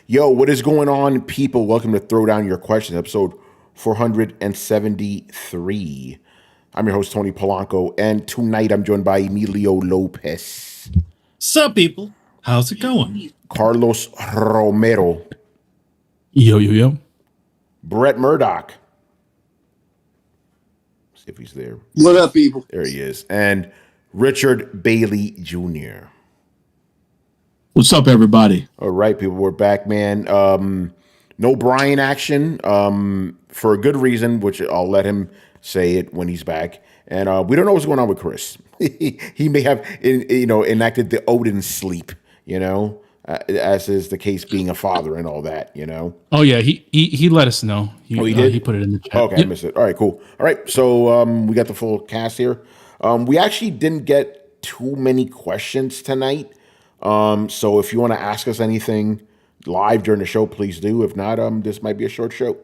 Yo, what is going on, people? Welcome to Throwdown Your Questions, episode 473. I'm your host, Tony Polanco, and tonight I'm joined by Emilio Lopez, Sup, people? How's it going? Carlos Romero, Yo. Brett Murdoch. See if he's there. What up, people? There he is. And Richard Bailey Jr. What's up, everybody? All right, people, we're back, man. No Brian action for a good reason, which I'll let him say it when he's back. And we don't know what's going on with Chris. He may have, enacted the Odin sleep, as is the case being a father and all that, Oh yeah, he let us know. He did? He put it in the chat. Okay, Yep. I missed it. All right, cool. All right, so we got the full cast here. We actually didn't get too many questions tonight. So if you want to ask us anything live during the show, please do. If not, this might be a short show.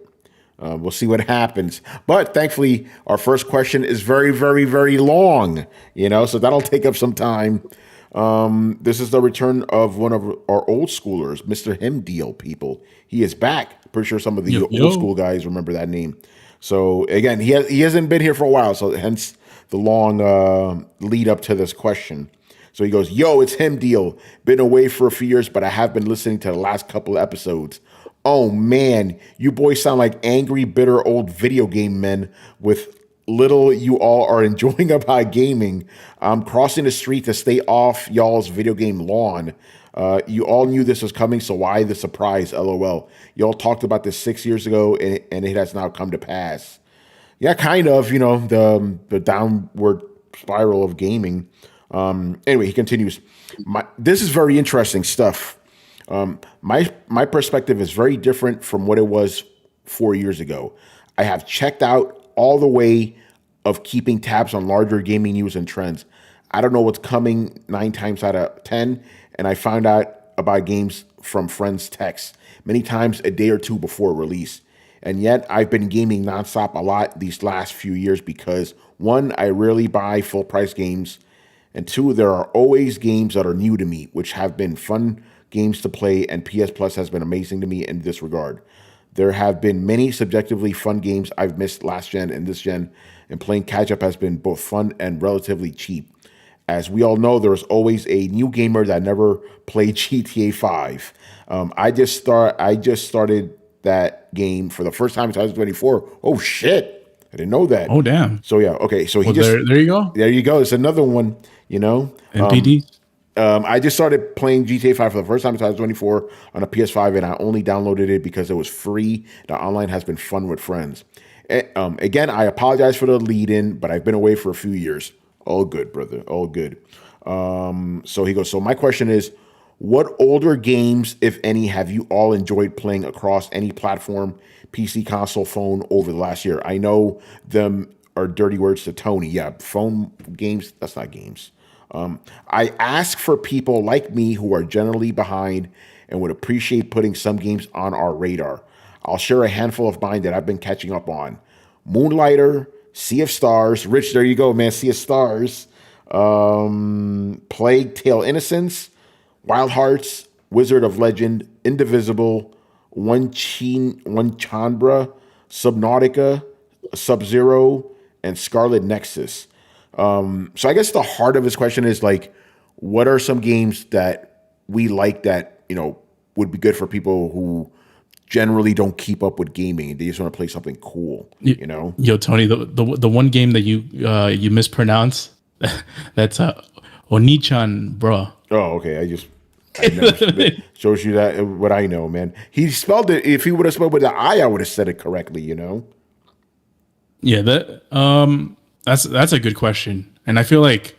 We'll see what happens. But thankfully, our first question is very, very, very long, so that'll take up some time. This is the return of one of our old schoolers, Mr. Himdeal, people. He is back. Pretty sure some of the old school guys remember that name. So again, he hasn't been here for a while, so hence the long lead up to this question. So he goes, yo, it's Himdeal. Been away for a few years, but I have been listening to the last couple of episodes. Oh, man, you boys sound like angry, bitter old video game men with little you all are enjoying about gaming. I'm crossing the street to stay off y'all's video game lawn. You all knew this was coming, so why the surprise? LOL. Y'all talked about this 6 years ago, and it has now come to pass. Yeah, kind of, the downward spiral of gaming. Anyway, he continues. This is very interesting stuff. My perspective is very different from what it was 4 years ago. I have checked out all the way of keeping tabs on larger gaming news and trends. I don't know what's coming 9 times out of 10, and I found out about games from friends' texts many times a day or two before release. And yet I've been gaming nonstop a lot these last few years because, one, I rarely buy full price games. And two, there are always games that are new to me, which have been fun games to play, and PS Plus has been amazing to me in this regard. There have been many subjectively fun games I've missed last gen and this gen, and playing catch-up has been both fun and relatively cheap. As we all know, there's always a new gamer that never played GTA 5. I just started that game for the first time in 2024. Oh, shit. I didn't know that. Oh, damn. So, yeah, okay. So there you go. There you go. It's another one, NPD. I just started playing GTA 5 for the first time in 2024 on a PS5, and I only downloaded it because it was free. The online has been fun with friends. Again, I apologize for the lead-in, but I've been away for a few years. All good, brother. All good. So he goes, so my question is, what older games, if any, have you all enjoyed playing across any platform, PC, console, phone over the last year? I know them are dirty words to Tony. Yeah, phone games, that's not games. I ask for people like me who are generally behind and would appreciate putting some games on our radar. I'll share a handful of mine that I've been catching up on. Moonlighter, Sea of Stars. Rich, there you go, man. Sea of Stars. Plague Tale Innocence, Wild Hearts, Wizard of Legend, Indivisible, One Chandra, Subnautica, Sub-Zero, and Scarlet Nexus. So I guess the heart of his question is like, what are some games that we like that, would be good for people who generally don't keep up with gaming and they just want to play something cool, Yo, Tony, the one game that you mispronounce, that's Onichan, bro. Oh, okay. I never shows you that what I know, man. He spelled it. If he would have spelled with the I would have said it correctly, Yeah, that's a good question, and I feel like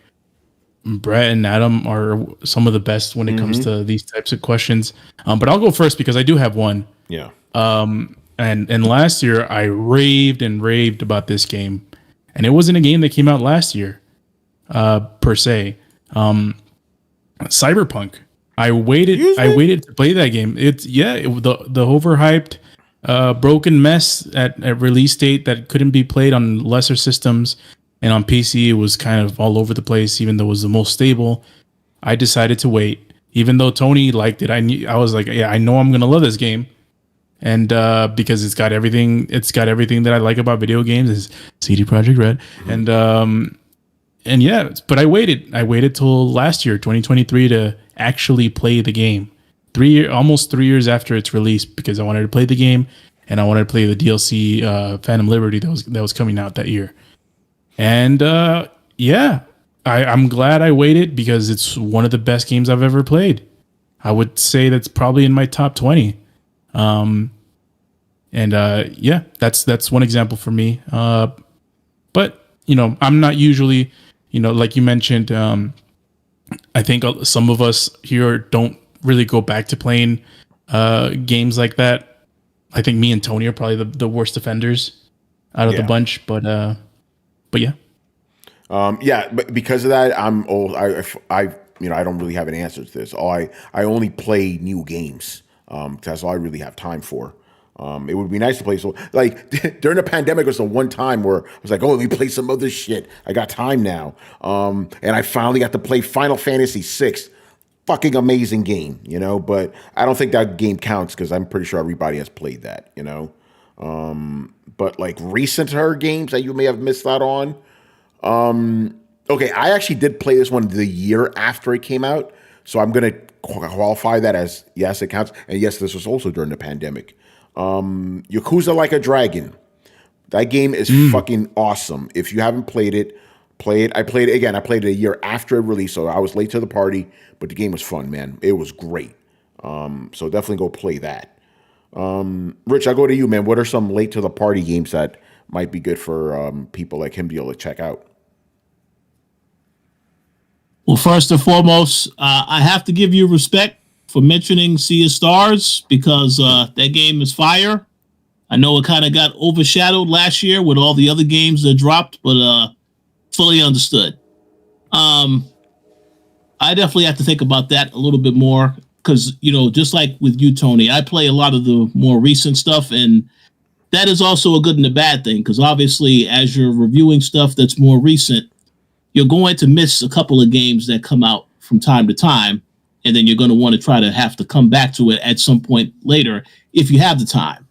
Brett and Adam are some of the best when it comes to these types of questions. But I'll go first because I do have one. Yeah. And last year I raved about this game, and it wasn't a game that came out last year, per se. Cyberpunk. I waited to play that game. The overhyped, broken mess at release date that couldn't be played on lesser systems, and on PC it was kind of all over the place, even though it was the most stable. I decided to wait. even though Tony liked it, I was like, yeah, I know I'm gonna love this game, and because it's got everything that I like about video games is CD Projekt Red, and yeah, but I waited till last year, 2023, to actually play the game. Almost 3 years after its release, because I wanted to play the game and I wanted to play the DLC Phantom Liberty that was coming out that year. And yeah, I'm glad I waited, because it's one of the best games I've ever played. I would say that's probably in my top 20. And yeah, that's one example for me. But I'm not usually, like you mentioned, I think some of us here don't really go back to playing games like that. I think me and Tony are probably the worst offenders out of the bunch, but yeah. Yeah, but because of that, I'm old. I don't really have an answer to this. I only play new games. That's all I really have time for. It would be nice to play. So, like, during the pandemic was the one time where I was like, oh, let me play some other shit. I got time now. And I finally got to play Final Fantasy VI. Fucking amazing game, but I don't think that game counts because I'm pretty sure everybody has played that, but like recent her games that you may have missed out on. Okay, I actually did play this one the year after it came out, so I'm going to qualify that as yes, it counts. And yes, this was also during the pandemic. Yakuza Like a Dragon. That game is fucking awesome. If you haven't played it, play it. I played it again. I played it a year after it released, so I was late to the party, but the game was fun, man. It was great. So definitely go play that. Rich, I'll go to you, man. What are some late to the party games that might be good for people like him to be able to check out? Well, first and foremost, I have to give you respect for mentioning Sea of Stars, because that game is fire. I know it kind of got overshadowed last year with all the other games that dropped, but fully understood. I definitely have to think about that a little bit more, because, just like with you, Tony, I play a lot of the more recent stuff, and that is also a good and a bad thing, because obviously as you're reviewing stuff that's more recent, you're going to miss a couple of games that come out from time to time, and then you're going to want to try to have to come back to it at some point later if you have the time.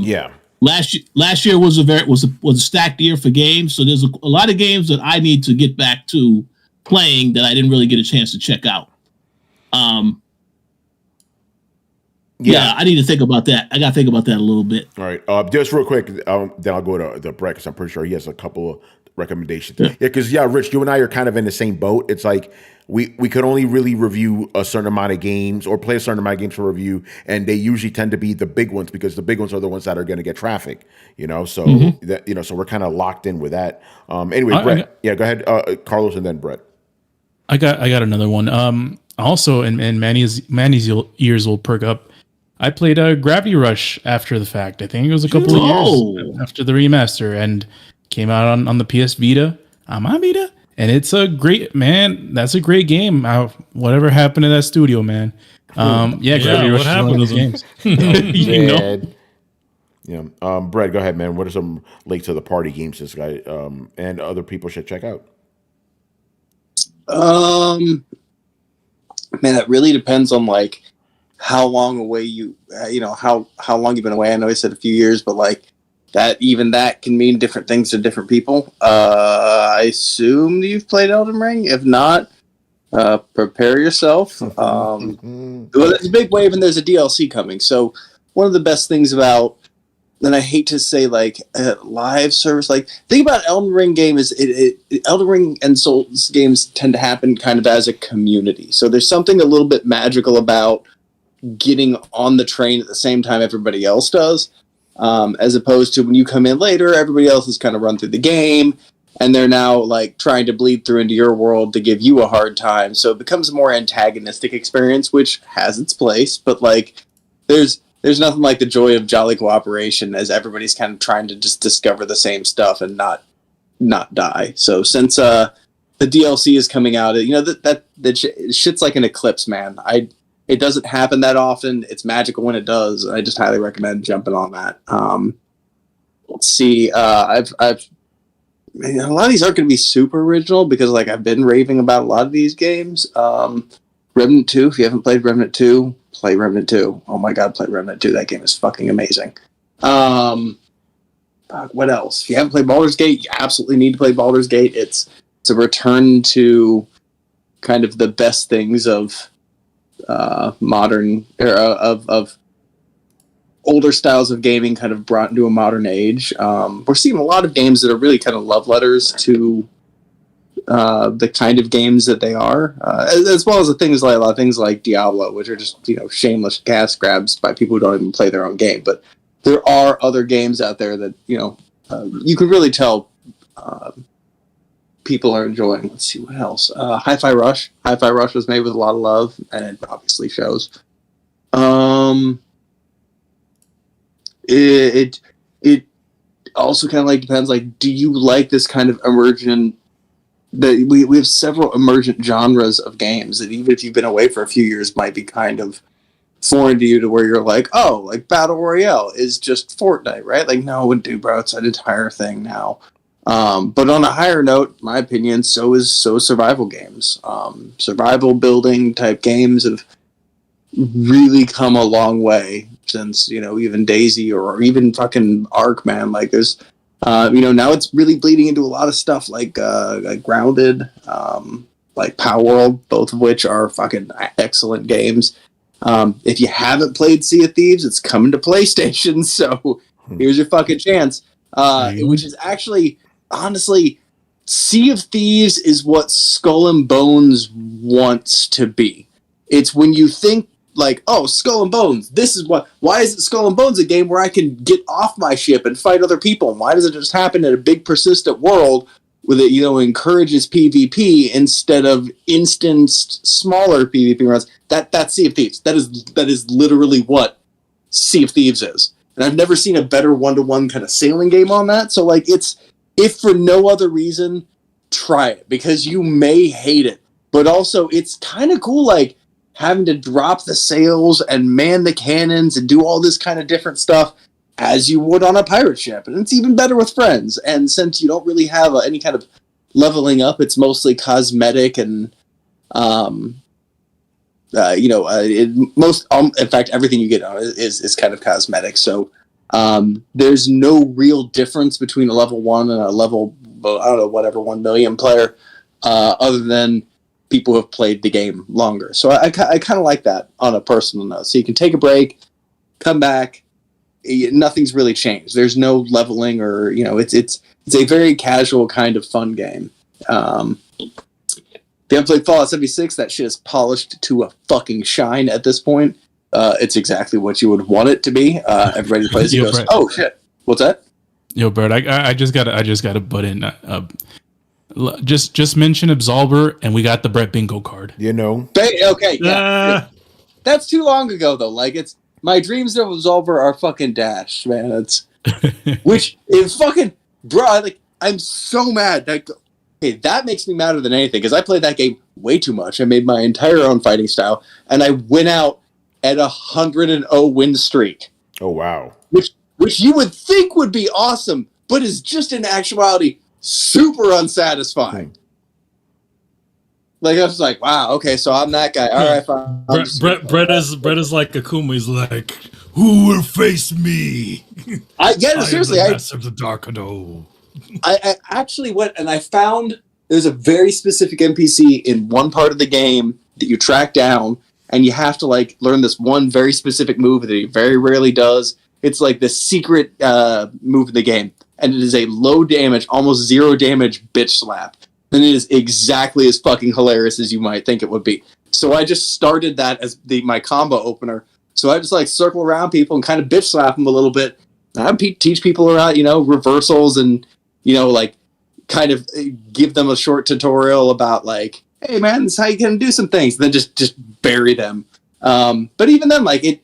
Yeah. Last year was a stacked year for games, so there's a lot of games that I need to get back to playing that I didn't really get a chance to check out. Yeah, I need to think about that. I got to think about that a little bit. All right, just real quick, then I'll go to Brett, because I'm pretty sure he has a couple of recommendations. Yeah, because Rich, you and I are kind of in the same boat. It's like we could only really review a certain amount of games or play a certain amount of games for review, and they usually tend to be the big ones, because the big ones are the ones that are going to get traffic. So that so we're kind of locked in with that. Anyway, Brett, go ahead, Carlos, and then Brett. I got another one. Also, and Manny's ears will perk up. I played Gravity Rush after the fact. I think it was a couple of years after the remaster, and came out on the PS Vita, on my Vita, and it's a great, man. That's a great game. Whatever happened to that studio, man? Gravity Rush is one of those games. Yeah. Brett, go ahead, man. What are some late to the party games this guy and other people should check out? Man, it really depends on like how long away how long you've been away. I know I said a few years, but like that can mean different things to different people. I assume you've played Elden Ring. If not, prepare yourself. Well, there's a big wave and there's a DLC coming. So one of the best things about, and I hate to say like live service, like think about Elden Ring game is Elden Ring and Souls games tend to happen kind of as a community. So there's something a little bit magical about getting on the train at the same time everybody else does, as opposed to when you come in later, everybody else has kind of run through the game and they're now like trying to bleed through into your world to give you a hard time. So it becomes a more antagonistic experience, which has its place, but like there's nothing like the joy of jolly cooperation as everybody's kind of trying to just discover the same stuff and not die. So since the DLC is coming out, that shit's like an eclipse, man. It doesn't happen that often. It's magical when it does. I just highly recommend jumping on that. Let's see. A lot of these aren't going to be super original because like I've been raving about a lot of these games. Remnant 2, if you haven't played Remnant 2, play Remnant 2. Oh my god, play Remnant 2. That game is fucking amazing. What else? If you haven't played Baldur's Gate, you absolutely need to play Baldur's Gate. It's a return to kind of the best things of modern era of older styles of gaming kind of brought into a modern age. We're seeing a lot of games that are really kind of love letters to the kind of games that they are, as well as a lot of things like Diablo, which are just shameless cash grabs by people who don't even play their own game. But there are other games out there that you can really tell people are enjoying. Let's see what else. Hi-Fi Rush. Hi-Fi Rush was made with a lot of love, and it obviously shows. It also kind of like depends. Like, do you like this kind of emergent? That we have several emergent genres of games that even if you've been away for a few years might be kind of foreign to you, to where you're like, oh, like Battle Royale is just Fortnite, right? Like, no, it wouldn't do, bro. It's an entire thing now. But on a higher note, in my opinion, so is survival games. Survival building type games have really come a long way since, even DayZ or even fucking Ark, man. Like, there's, now it's really bleeding into a lot of stuff like Grounded, like Power World, both of which are fucking excellent games. If you haven't played Sea of Thieves, it's coming to PlayStation, so here's your fucking chance. Which is actually, honestly, Sea of Thieves is what Skull and Bones wants to be. It's when you think, like, oh, Skull and Bones, why is it Skull and Bones a game where I can get off my ship and fight other people? And why does it just happen in a big persistent world where it, encourages PvP instead of instanced smaller PvP runs? That's Sea of Thieves. That is literally what Sea of Thieves is. And I've never seen a better one-to-one kind of sailing game on that. So, like, if for no other reason, try it, because you may hate it. But also, it's kind of cool, like, having to drop the sails and man the cannons and do all this kind of different stuff as you would on a pirate ship. And it's even better with friends. And since you don't really have any kind of leveling up, it's mostly cosmetic and, in fact, everything you get on is kind of cosmetic. So there's no real difference between a level 1 and a level, 1 million player, other than people who have played the game longer. So I kind of like that on a personal note. So you can take a break, come back. Nothing's really changed. There's no leveling or, it's a very casual kind of fun game. If you haven't played Fallout 76, that shit is polished to a fucking shine at this point. It's exactly what you would want it to be. Everybody who plays it goes, oh shit, what's that? Yo, Bird, I just gotta butt in. Just mention Absolver, and we got the Brett Bingo card. Okay, yeah. That's too long ago though. Like, it's my dreams of Absolver are fucking dashed, man. It's which is fucking, bro. Like, I'm so mad. That makes me madder than anything, because I played that game way too much. I made my entire own fighting style, and I went out at 100-0 win streak. Oh wow! Which you would think would be awesome, but is just in actuality super unsatisfying. Like, I was like, wow, okay, so I'm that guy. All right, fine. Brett is like Akuma. He's like, who will face me? Seriously, I master of the Darkado. I actually went and I found there's a very specific NPC in one part of the game that you track down, and you have to, like, learn this one very specific move that he very rarely does. It's like the secret move of the game, and it is a low damage, almost zero damage bitch slap. And it is exactly as fucking hilarious as you might think it would be. So I just started that as my combo opener. So I just, like, circle around people and kind of bitch slap them a little bit. I teach people around, reversals and, like, kind of give them a short tutorial about, like, hey man, this is how you can do some things. And then just bury them. But even then, like,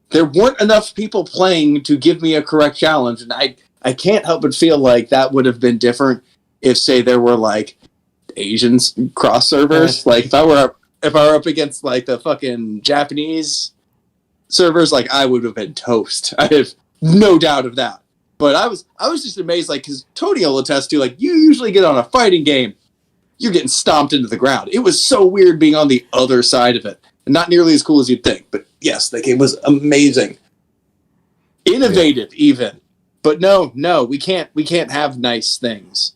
there weren't enough people playing to give me a correct challenge. And I can't help but feel like that would have been different if, say, there were, like, Asians cross servers. Like, if I were up against, like, the fucking Japanese servers, like, I would have been toast. I have no doubt of that. But I was just amazed, like, because Tony will attest to, like, you usually get on a fighting game, you're getting stomped into the ground. It was so weird being on the other side of it. And not nearly as cool as you'd think. But yes, the game was amazing. Innovative, even. But no, we can't have nice things.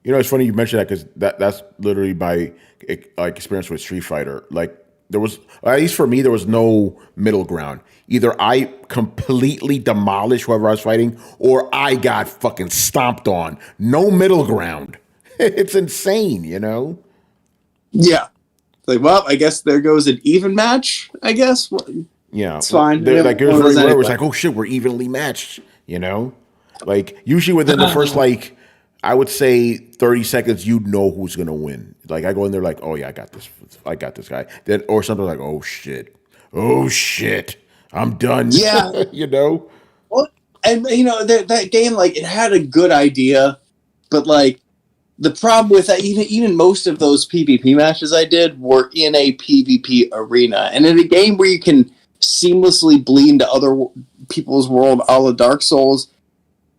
You know, it's funny you mentioned that because that's literally my experience with Street Fighter. Like, there was, at least for me, there was no middle ground. Either I completely demolished whoever I was fighting, or I got fucking stomped on. No middle ground. It's insane, you know? Yeah. Like, well, I guess there goes an even match, I guess. Yeah. It's fine. Like, it was very rare. It was like, oh shit, we're evenly matched, you know? Like, usually within the first, like, I would say 30 seconds, you'd know who's going to win. Like, I go in there like, oh yeah, I got this guy. Then, or something like, oh shit, I'm done. Yeah. You know? Well, and, you know, that game, like, it had a good idea, but, like, the problem with that, even most of those PvP matches I did were in a PvP arena. And in a game where you can seamlessly bleed into other people's world a la Dark Souls,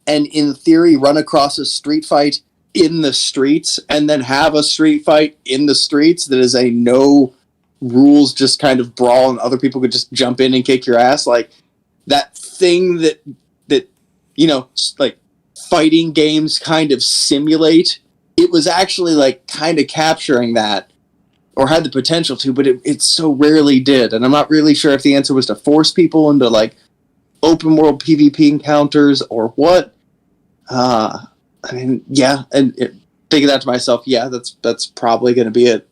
and in theory run across a street fight in the streets, and then have a street fight in the streets that is a no rules, just kind of brawl, and other people could just jump in and kick your ass. Like, that thing that you know, like, fighting games kind of simulate, it was actually, like, kind of capturing that, or had the potential to, but it so rarely did. And I'm not really sure if the answer was to force people into, like, open world PvP encounters or what. I mean, yeah, and thinking that to myself, yeah, that's probably going to be it.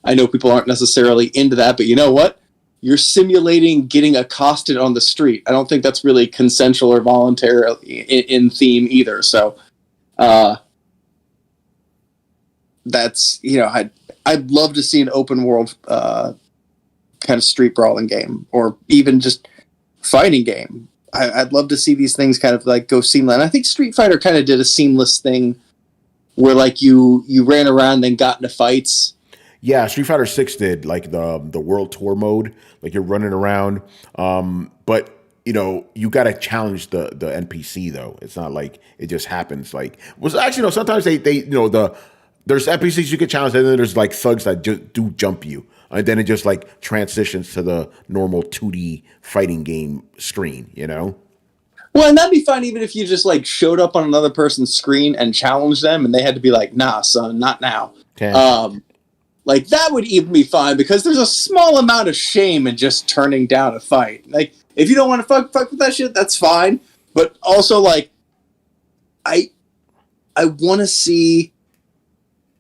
I know people aren't necessarily into that, but you know what? You're simulating getting accosted on the street. I don't think that's really consensual or voluntary in theme either. So, that's, you know, I'd love to see an open world kind of street brawling game, or even just fighting game. I'd love to see these things kind of like go seamless. And I think Street Fighter kind of did a seamless thing where, like, you ran around, then got into fights. Yeah, Street Fighter 6 did, like, the world tour mode, like, you're running around. But you know, you got to challenge the NPC though. It's not like it just happens. Like, was actually, no, sometimes they you know, there's NPCs you can challenge, and then there's like thugs that do jump you, and then it just like transitions to the normal 2D fighting game screen, you know? Well, and that'd be fine even if you just, like, showed up on another person's screen and challenged them, and they had to be like, nah, son, not now. Okay. Like, that would even be fine, because there's a small amount of shame in just turning down a fight. Like, if you don't want to fuck with that shit, that's fine. But also, like, I want to see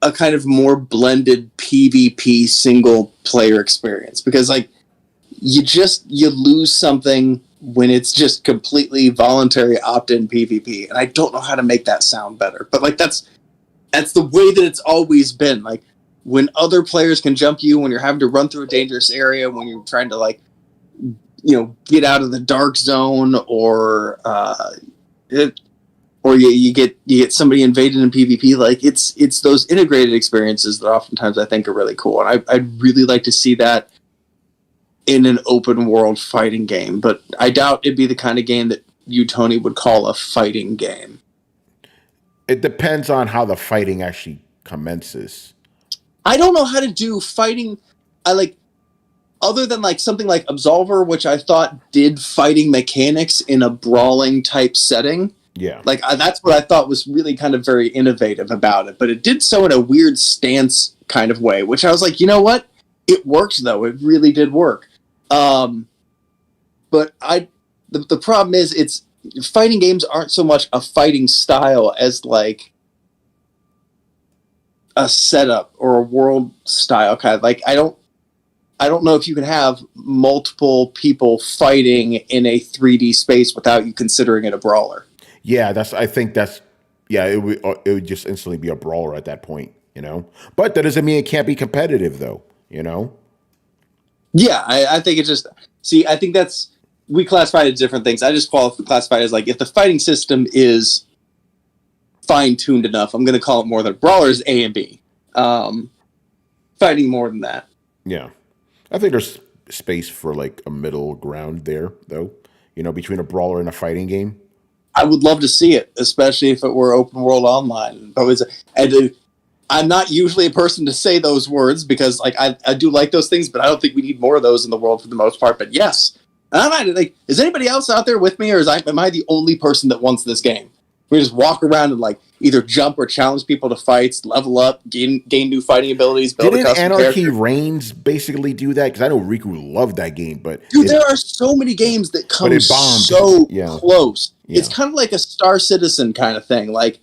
a kind of more blended PvP single player experience, because, like, you lose something when it's just completely voluntary opt-in PvP, and I don't know how to make that sound better, but, like, that's the way that it's always been. Like, when other players can jump you, when you're having to run through a dangerous area, when you're trying to, like, you know, get out of the dark zone, or you get somebody invaded in PvP, like, it's those integrated experiences that oftentimes I think are really cool, and I'd really like to see that in an open world fighting game. But I doubt it'd be the kind of game that you, Tony, would call a fighting game. It depends on how the fighting actually commences. I don't know how to do fighting. Other than, like, something like Absolver, which I thought did fighting mechanics in a brawling type setting. Yeah. Like, that's what I thought was really kind of very innovative about it. But it did so in a weird stance kind of way, which I was like, you know what? It worked, though. It really did work. But the problem is, fighting games aren't so much a fighting style as, like, a setup or a world style kind of, like, I don't know if you can have multiple people fighting in a 3D space without you considering it a brawler. Yeah, it would just instantly be a brawler at that point, you know? But that doesn't mean it can't be competitive though, you know? Yeah, I think it just, I think we classify it as different things. I just classify it as, like, if the fighting system is fine-tuned enough, I'm going to call it more than brawlers A and B. Fighting more than that. Yeah. I think there's space for, like, a middle ground there, though, you know, between a brawler and a fighting game. I would love to see it, especially if it were open world online. I'm not usually a person to say those words because like I do like those things, but I don't think we need more of those in the world for the most part. But yes, and I'm not like, is anybody else out there with me, or am I the only person that wants this game? We just walk around and like either jump or challenge people to fights, level up, gain new fighting abilities, build a Didn't custom Anarchy character. Reigns basically do that? Because I know Riku loved that game, but Dude, there are so many games that come it bombed. so Yeah. close. Yeah. It's kind of like a Star Citizen kind of thing. Like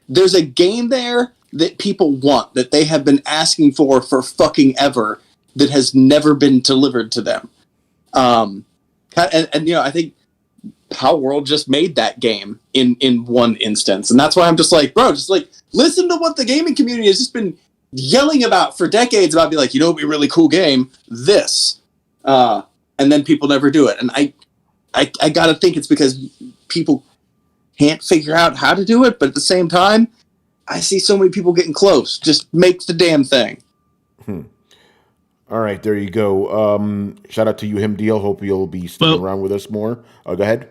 there's a game there that people want, that they have been asking for fucking ever, that has never been delivered to them. And you know, I think Power World just made that game in one instance, and that's why I'm just like, bro, just like listen to what the gaming community has just been yelling about for decades about, be like, you know, it'd be a really cool game, this, and then people never do it, and I gotta think it's because people can't figure out how to do it, but at the same time, I see so many people getting close. Just make the damn thing. All right, there you go. Shout out to you, Him Deal. Hope you'll be sticking around with us more. Go ahead.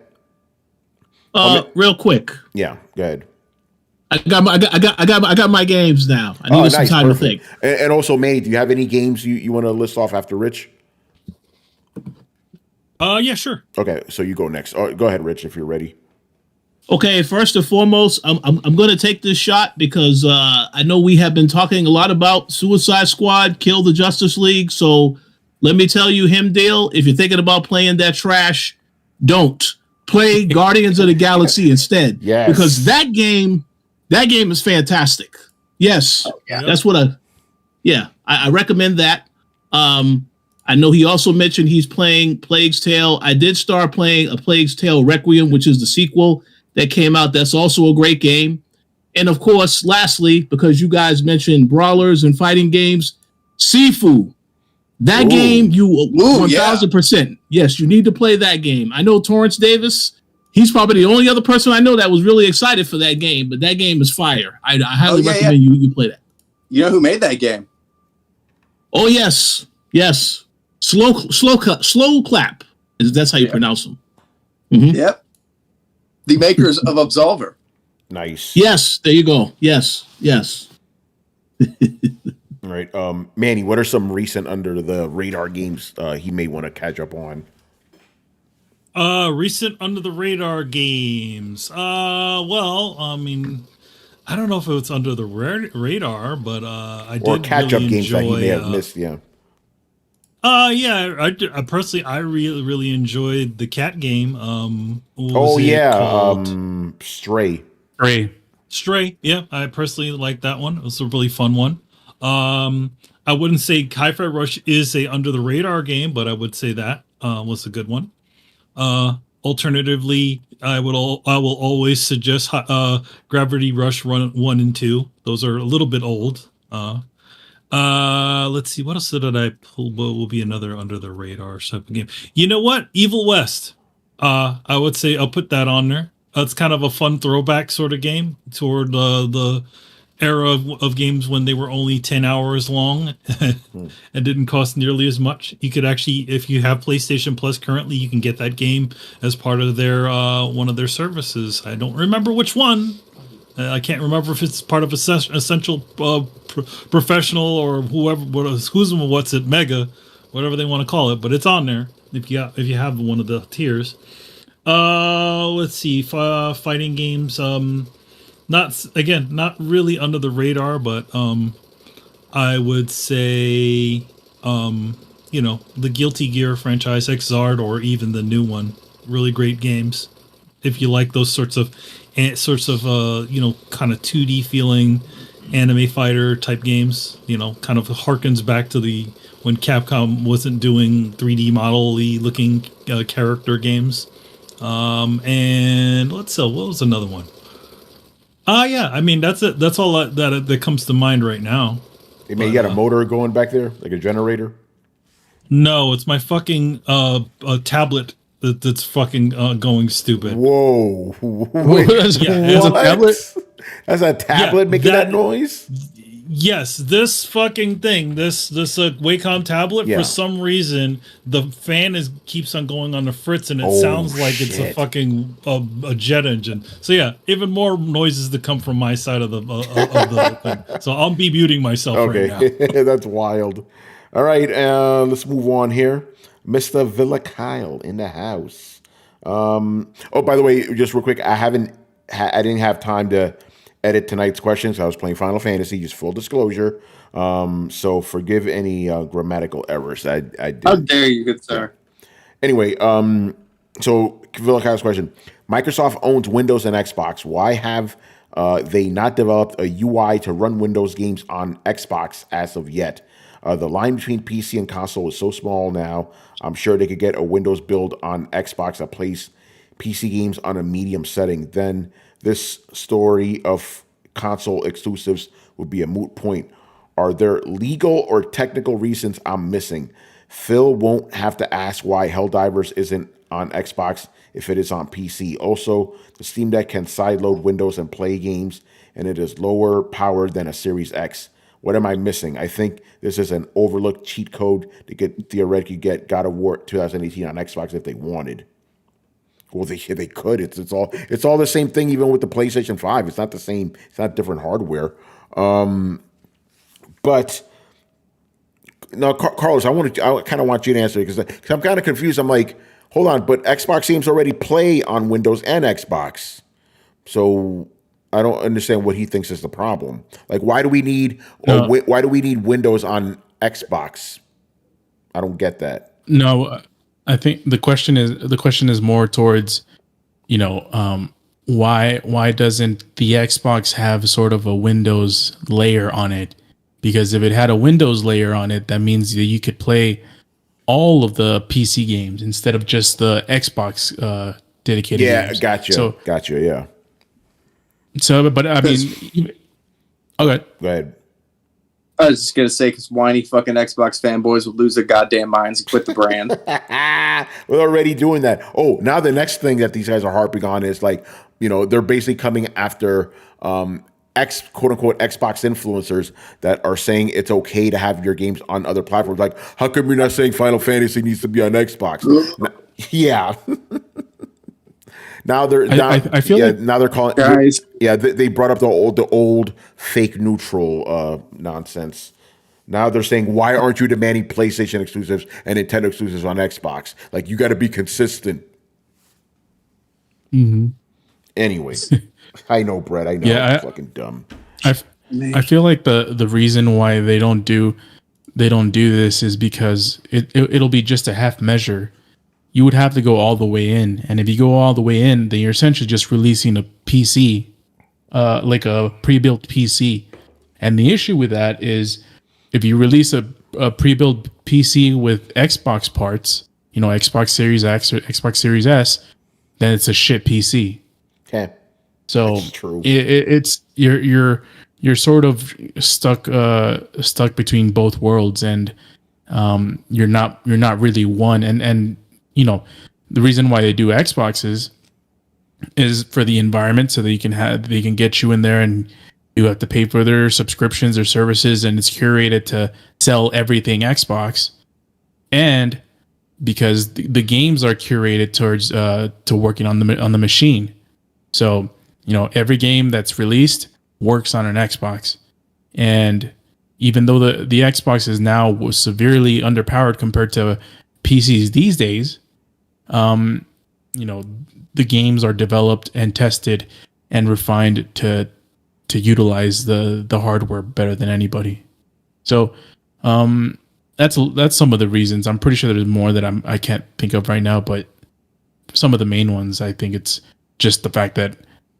Real quick. Yeah, go ahead. I got my games now. I need some time to think. And also, May, do you have any games you want to list off after Rich? Yeah, sure. Okay, so you go next. Go ahead, Rich, if you're ready. Okay, first and foremost, I'm going to take this shot because I know we have been talking a lot about Suicide Squad, Kill the Justice League. So let me tell you, Himdale, if you're thinking about playing that trash, don't play Guardians of the Galaxy instead. Yes. Because that game is fantastic. Yes, that's what I recommend that. I know he also mentioned he's playing Plague's Tale. I did start playing A Plague's Tale Requiem, which is the sequel that came out. That's also a great game. And of course, lastly, because you guys mentioned brawlers and fighting games, Sifu. That game, 1000%. Yes, you need to play that game. I know Torrance Davis. He's probably the only other person I know that was really excited for that game, but that game is fire. I highly recommend you play that. You know who made that game? Oh, yes. Yes. Slow Clap. That's how you pronounce them. Mm-hmm. Yep. The makers of Absolver. Nice. Yes, there you go. Yes. All right. Manny, what are some recent under the radar games he may want to catch up on? Recent under the radar games. Well, I mean, I don't know if it's under the radar, but I did or catch really up games enjoy, that he may have missed. Yeah. Yeah. I personally, I really enjoyed the cat game. Stray. Yeah, I personally like that one. It was a really fun one. I wouldn't say Hi-Fi Rush is a under the radar game, but I would say that was a good one. Alternatively, I will always suggest Gravity Rush 1 and 2. Those are a little bit old. Let's see, what else did I pull? What will be another under the radar type of game? You know what? Evil West. I would say I'll put that on there. It's kind of a fun throwback sort of game toward the era of games when they were only 10 hours long and didn't cost nearly as much. You could actually, if you have PlayStation Plus currently, you can get that game as part of their one of their services. I don't remember which one. I can't remember if it's part of Essential Professional or what's it, Mega, whatever they want to call it, but it's on there if you have one of the tiers. Let's see, fighting games. Not really under the radar, but I would say the Guilty Gear franchise, Xrd, or even the new one, really great games. If you like those sorts of kind of 2D feeling anime fighter type games, kind of harkens back to when Capcom wasn't doing 3D model-y looking character games. And let's see, what was another one? Yeah, I mean that's it. That's all that comes to mind right now. Hey man, you got a motor going back there, like a generator? No, it's my fucking tablet that's fucking going stupid. Whoa! Wait, That's a tablet. That's a tablet making that noise. Yes, this fucking thing, this Wacom tablet, Yeah. for some reason, the fan keeps on going on the fritz, and it Oh, sounds like it's a shit. fucking a jet engine. So yeah, even more noises to come from my side of the thing. So I'll be muting myself right now. Okay, that's wild. All right, let's move on here. Mr. Villa Kyle in the house. Oh, by the way, just real quick, I didn't have time to edit tonight's questions. I was playing Final Fantasy, just full disclosure. So forgive any grammatical errors. I did. How dare you, good sir? Anyway, so Villa Kyle's question: Microsoft owns Windows and Xbox. Why have they not developed a UI to run Windows games on Xbox as of yet? The line between PC and console is so small now. I'm sure they could get a Windows build on Xbox that plays PC games on a medium setting. Then this story of console exclusives would be a moot point. Are there legal or technical reasons I'm missing? Phil won't have to ask why Helldivers isn't on Xbox if it is on PC. Also, the Steam Deck can sideload Windows and play games, and it is lower powered than a Series X. What am I missing? I think this is an overlooked cheat code to theoretically get God of War 2018 on Xbox if they wanted. Well, they could. It's all the same thing. Even with the PlayStation 5, it's not the same. It's not different hardware. But no, Carlos, I kind of want you to answer because I'm kind of confused. I'm like, hold on, but Xbox games already play on Windows and Xbox, so I don't understand what he thinks is the problem. Like, why do we need Windows on Xbox? I don't get that. No, I think the question is more towards, why doesn't the Xbox have sort of a Windows layer on it? Because if it had a Windows layer on it, that means that you could play all of the PC games instead of just the Xbox dedicated games. Yeah, gotcha. Yeah. So, but I mean, okay. Go ahead. I was just gonna say because whiny fucking Xbox fanboys would lose their goddamn minds and quit the brand. We're already doing that. Oh, now the next thing that these guys are harping on is like, they're basically coming after quote unquote Xbox influencers that are saying it's okay to have your games on other platforms. Like, how come you're not saying Final Fantasy needs to be on Xbox? Yeah. Now I feel like now they're calling guys. Yeah, they brought up the old fake neutral nonsense. Now they're saying, why aren't you demanding PlayStation exclusives and Nintendo exclusives on Xbox? Like, you got to be consistent. Mm-hmm. Anyway, I know, Brett. I know. Yeah, I'm fucking dumb. I feel like the reason why they don't do this is because it'll be just a half measure. You would have to go all the way in, and if you go all the way in, then you're essentially just releasing a PC, like a pre-built PC. And the issue with that is, if you release a pre-built PC with Xbox parts, Xbox Series X or Xbox Series S, then it's a shit PC. Okay, so that's true. It's you're sort of stuck between both worlds, and you're not really one. And the reason why they do Xboxes is for the environment, so that they can get you in there, and you have to pay for their subscriptions or services, and it's curated to sell everything Xbox. And because the games are curated towards to working on the machine, so every game that's released works on an Xbox. And even though the Xbox is now severely underpowered compared to PCs these days, the games are developed and tested and refined to utilize the hardware better than anybody. So that's some of the reasons. I'm pretty sure there's more that I can't think of right now, but some of the main ones, I think it's just the fact that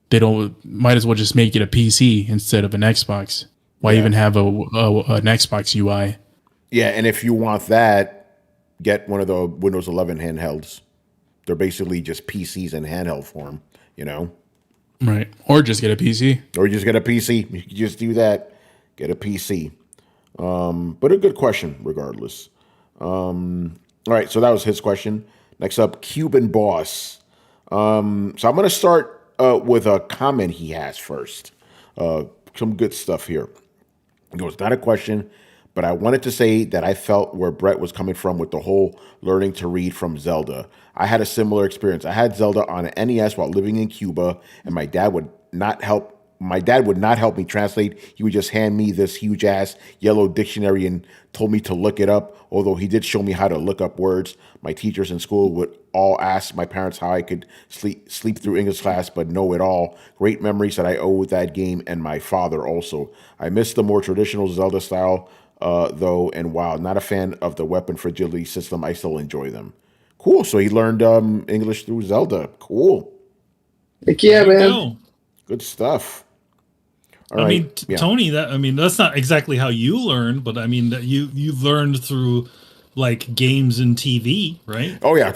they might as well just make it a PC instead of an Xbox. Why even have an Xbox UI? Yeah, and if you want that, get one of the Windows 11 handhelds. They're basically just PCs in handheld form, Right. Or just get a PC. Or just get a PC. You can just do that. Get a PC. But a good question, regardless. All right, so that was his question. Next up, Cuban Boss. So I'm going to start with a comment he has first. Some good stuff here. It was not a question, but I wanted to say that I felt where Brett was coming from with the whole learning to read from Zelda. I had a similar experience. I had Zelda on an NES while living in Cuba, and my dad would not help. My dad would not help me translate. He would just hand me this huge ass yellow dictionary and told me to look it up. Although he did show me how to look up words. My teachers in school would all ask my parents how I could sleep through English class, but know it all. Great memories that I owe that game and my father also. I miss the more traditional Zelda style though, and while not a fan of the weapon fragility system, I still enjoy them. Cool. So he learned English through Zelda. Cool. Heck yeah, There you man. go. Good stuff. All I right. mean, Yeah. Tony, that's not exactly how you learned, but I mean that you've learned through like games and TV, right? Oh yeah,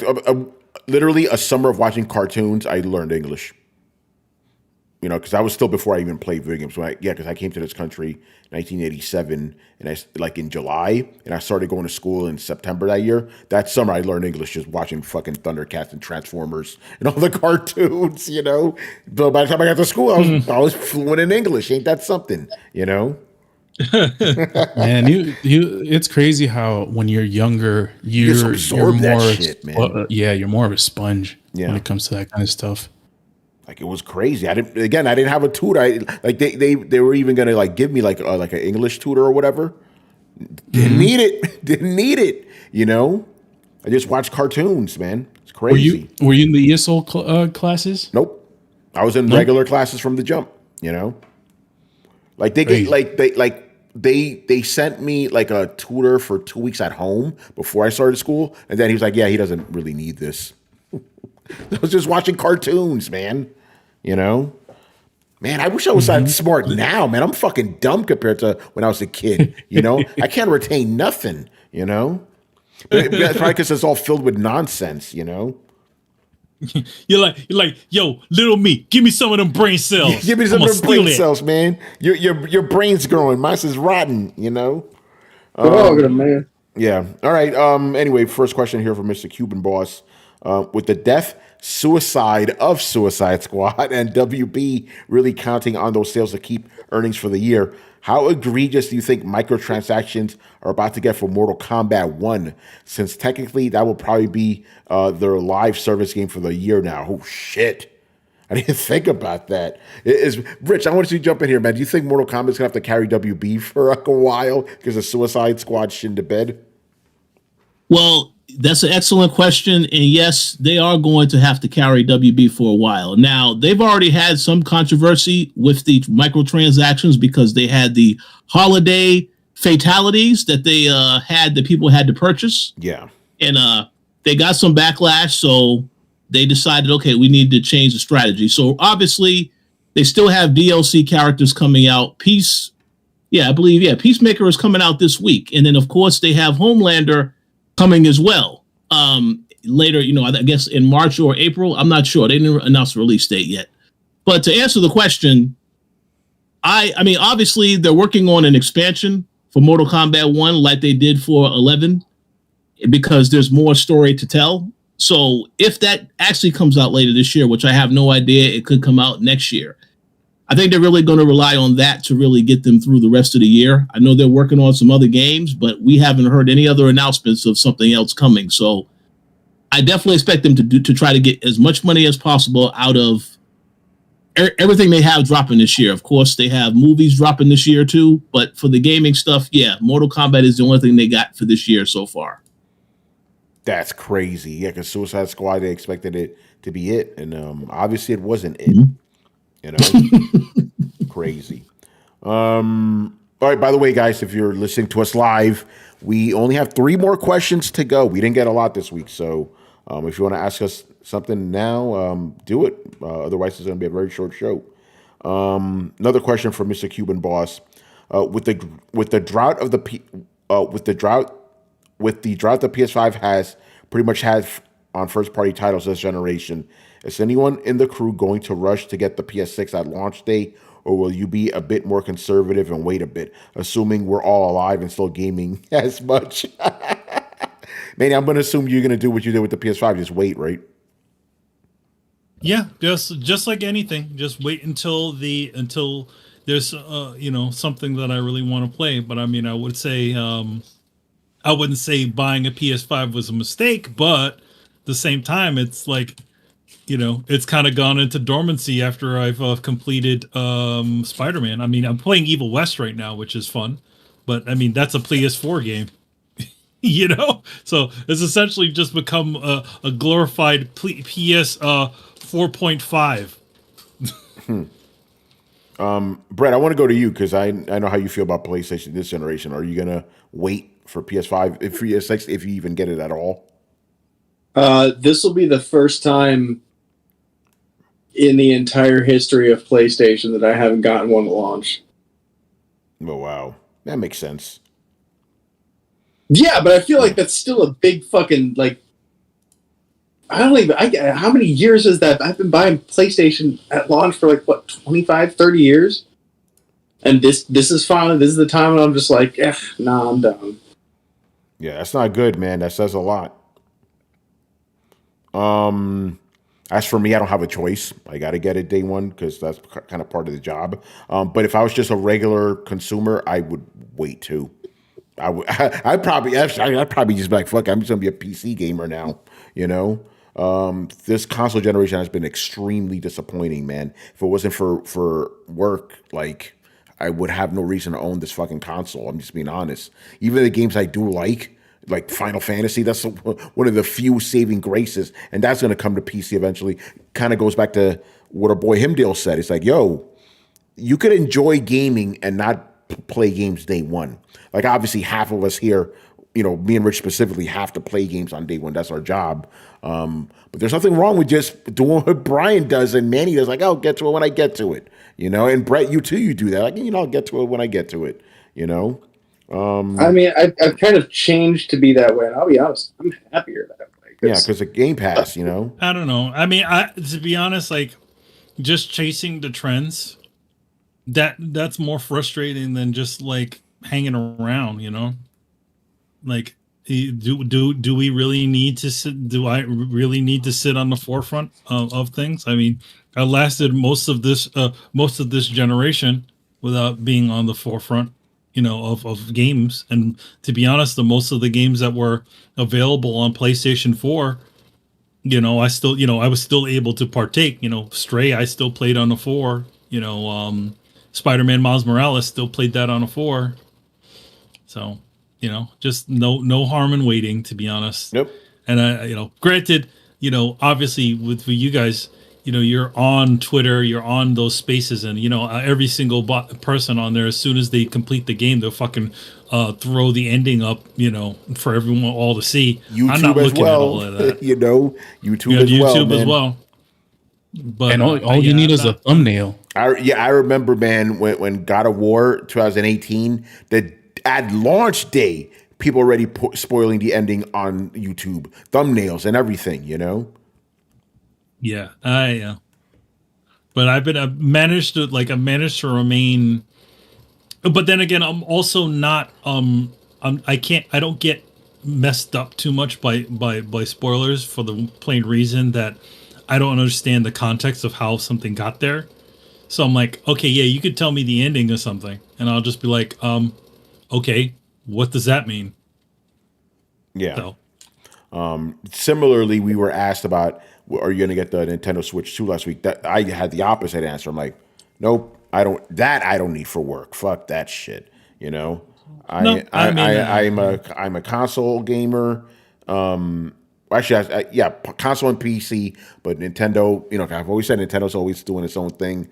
literally a summer of watching cartoons, I learned English. You know, because I was still before I even played video games. Because I came to this country in 1987, and in July, and I started going to school in September that year. That summer, I learned English just watching fucking Thundercats and Transformers and all the cartoons. You know, but by the time I got to school, I was fluent in English. Ain't that something? You know. Man, it's crazy how when you're younger, just you're absorb that more shit, man. you're more of a sponge Yeah. when it comes to that kind of stuff. Like, it was crazy. I didn't have a tutor. They were even gonna like give me like an English tutor or whatever. Didn't need it. Didn't need it. You know, I just watched cartoons, man. It's crazy. Were you in the ESL classes? Nope. I was in regular classes from the jump. You know, like they sent me like a tutor for 2 weeks at home before I started school, and then he was like, "Yeah, he doesn't really need this." I was just watching cartoons, man. You know? Man, I wish I was that smart now, man. I'm fucking dumb compared to when I was a kid. You know? I can't retain nothing, you know? But that's probably because it's all filled with nonsense, you know? You're like, yo, little me, give me some of them brain cells. Give me some I'ma of the brain steal it. cells, man. Your brain's growing. Mine's is rotten, you know? We're all good, man. Yeah. All right. Anyway, first question here from Mr. Cuban Boss. With the death, suicide of Suicide Squad and WB really counting on those sales to keep earnings for the year, how egregious do you think microtransactions are about to get for Mortal Kombat 1? Since technically that will probably be their live service game for the year now. Oh, shit. I didn't think about that. Rich, I want you to jump in here, man. Do you think Mortal Kombat's going to have to carry WB for like a while because the Suicide Squad shit into bed? Well, that's an excellent question. And yes, they are going to have to carry WB for a while. Now, they've already had some controversy with the microtransactions because they had the holiday fatalities that they had that people had to purchase. Yeah. And they got some backlash. So they decided, okay, we need to change the strategy. So obviously, they still have DLC characters coming out. Peacemaker is coming out this week. And then, of course, they have Homelander coming as well. Later, I guess in March or April. I'm not sure. They didn't announce the release date yet. But to answer the question, I mean, obviously, they're working on an expansion for Mortal Kombat 1 like they did for 11 because there's more story to tell. So if that actually comes out later this year, which I have no idea, it could come out next year. I think they're really going to rely on that to really get them through the rest of the year. I know they're working on some other games, but we haven't heard any other announcements of something else coming. So I definitely expect them to try to get as much money as possible out of everything they have dropping this year. Of course, they have movies dropping this year too, but for the gaming stuff, yeah, Mortal Kombat is the only thing they got for this year so far. That's crazy. Yeah, because Suicide Squad, they expected it to be it, and obviously it wasn't it. You know, crazy. All right. By the way, guys, if you're listening to us live, we only have 3 more questions to go. We didn't get a lot this week, so if you want to ask us something now, do it. Otherwise, it's going to be a very short show. Another question from Mr. Cuban Boss: with the drought the PS5 has pretty much had on first party titles this generation, is anyone in the crew going to rush to get the PS6 at launch day, or will you be a bit more conservative and wait a bit, assuming we're all alive and still gaming as much? Man, I'm going to assume you're going to do what you did with the PS5, just wait, right? Yeah, just like anything, just wait until there's something that I really want to play. But I mean, I would say I wouldn't say buying a PS5 was a mistake, but at the same time, it's like, it's kind of gone into dormancy after I've completed Spider-Man. I mean, I'm playing Evil West right now, which is fun, but I mean, that's a PS4 game, So it's essentially just become a glorified PS 4.5. Brett, I want to go to you because I know how you feel about PlayStation this generation. Are you gonna wait for PS5 if PS6 if you even get it at all? This will be the first time in the entire history of PlayStation that I haven't gotten one at launch. Oh wow, that makes sense. Yeah, but I feel like that's still a big fucking like. I don't even. How many years is that? I've been buying PlayStation at launch for like what 25, 30 years, and this is finally this is the time when I'm just like, nah, I'm done. Yeah, that's not good, man. That says a lot. As for me, I don't have a choice. I got to get it day one because that's kind of part of the job. But if I was just a regular consumer, I would wait too. I'd probably just be like, fuck, I'm just gonna be a PC gamer now. This console generation has been extremely disappointing, man. If it wasn't for work, like I would have no reason to own this fucking console. I'm just being honest. Even the games I do like Final Fantasy, that's one of the few saving graces, and that's going to come to PC eventually. Kind of goes back to what our boy Himdale said. It's like, yo, you could enjoy gaming and not play games day one. Like, obviously, half of us here, me and Rich specifically, have to play games on day one. That's our job. But there's nothing wrong with just doing what Brian does and Manny does. Like, I'll get to it when I get to it. And Brett, you too, you do that. Like, I'll get to it when I get to it. I mean, I've kind of changed to be that way, and I'll be honest, I'm happier that way. Yeah, because of Game Pass, I don't know. I mean, to be honest, like just chasing the trends, that's more frustrating than just like hanging around. Like, do we really need to sit? Do I really need to sit on the forefront of things? I mean, I lasted most of this generation without being on the forefront. Of games. And to be honest, most of the games that were available on PlayStation 4, I was still able to partake. Stray, I still played on the 4. Spider-Man Miles Morales, still played that on a 4. So, just no harm in waiting, to be honest. Nope. And granted, obviously with you guys, you're on Twitter, you're on those spaces, and every single person on there, as soon as they complete the game, they'll fucking throw the ending up, for everyone all to see. YouTube I'm not looking at all of that. YouTube as well. But and all you need is a thumbnail. I remember, man, when God of War 2018, at launch day, people already spoiling the ending on YouTube, thumbnails and everything. Yeah, but I've managed to remain. But then again, I'm also not. I don't get messed up too much by spoilers for the plain reason that I don't understand the context of how something got there. So I'm like, okay, yeah, you could tell me the ending or something, and I'll just be like, okay, what does that mean? Yeah. So. Similarly, we were asked about, are you going to get the Nintendo Switch 2 last week? That I had the opposite answer. I'm like, nope, I don't need for work. Fuck that shit. I'm a console gamer. Actually, console and PC, but Nintendo, I've always said Nintendo's always doing its own thing.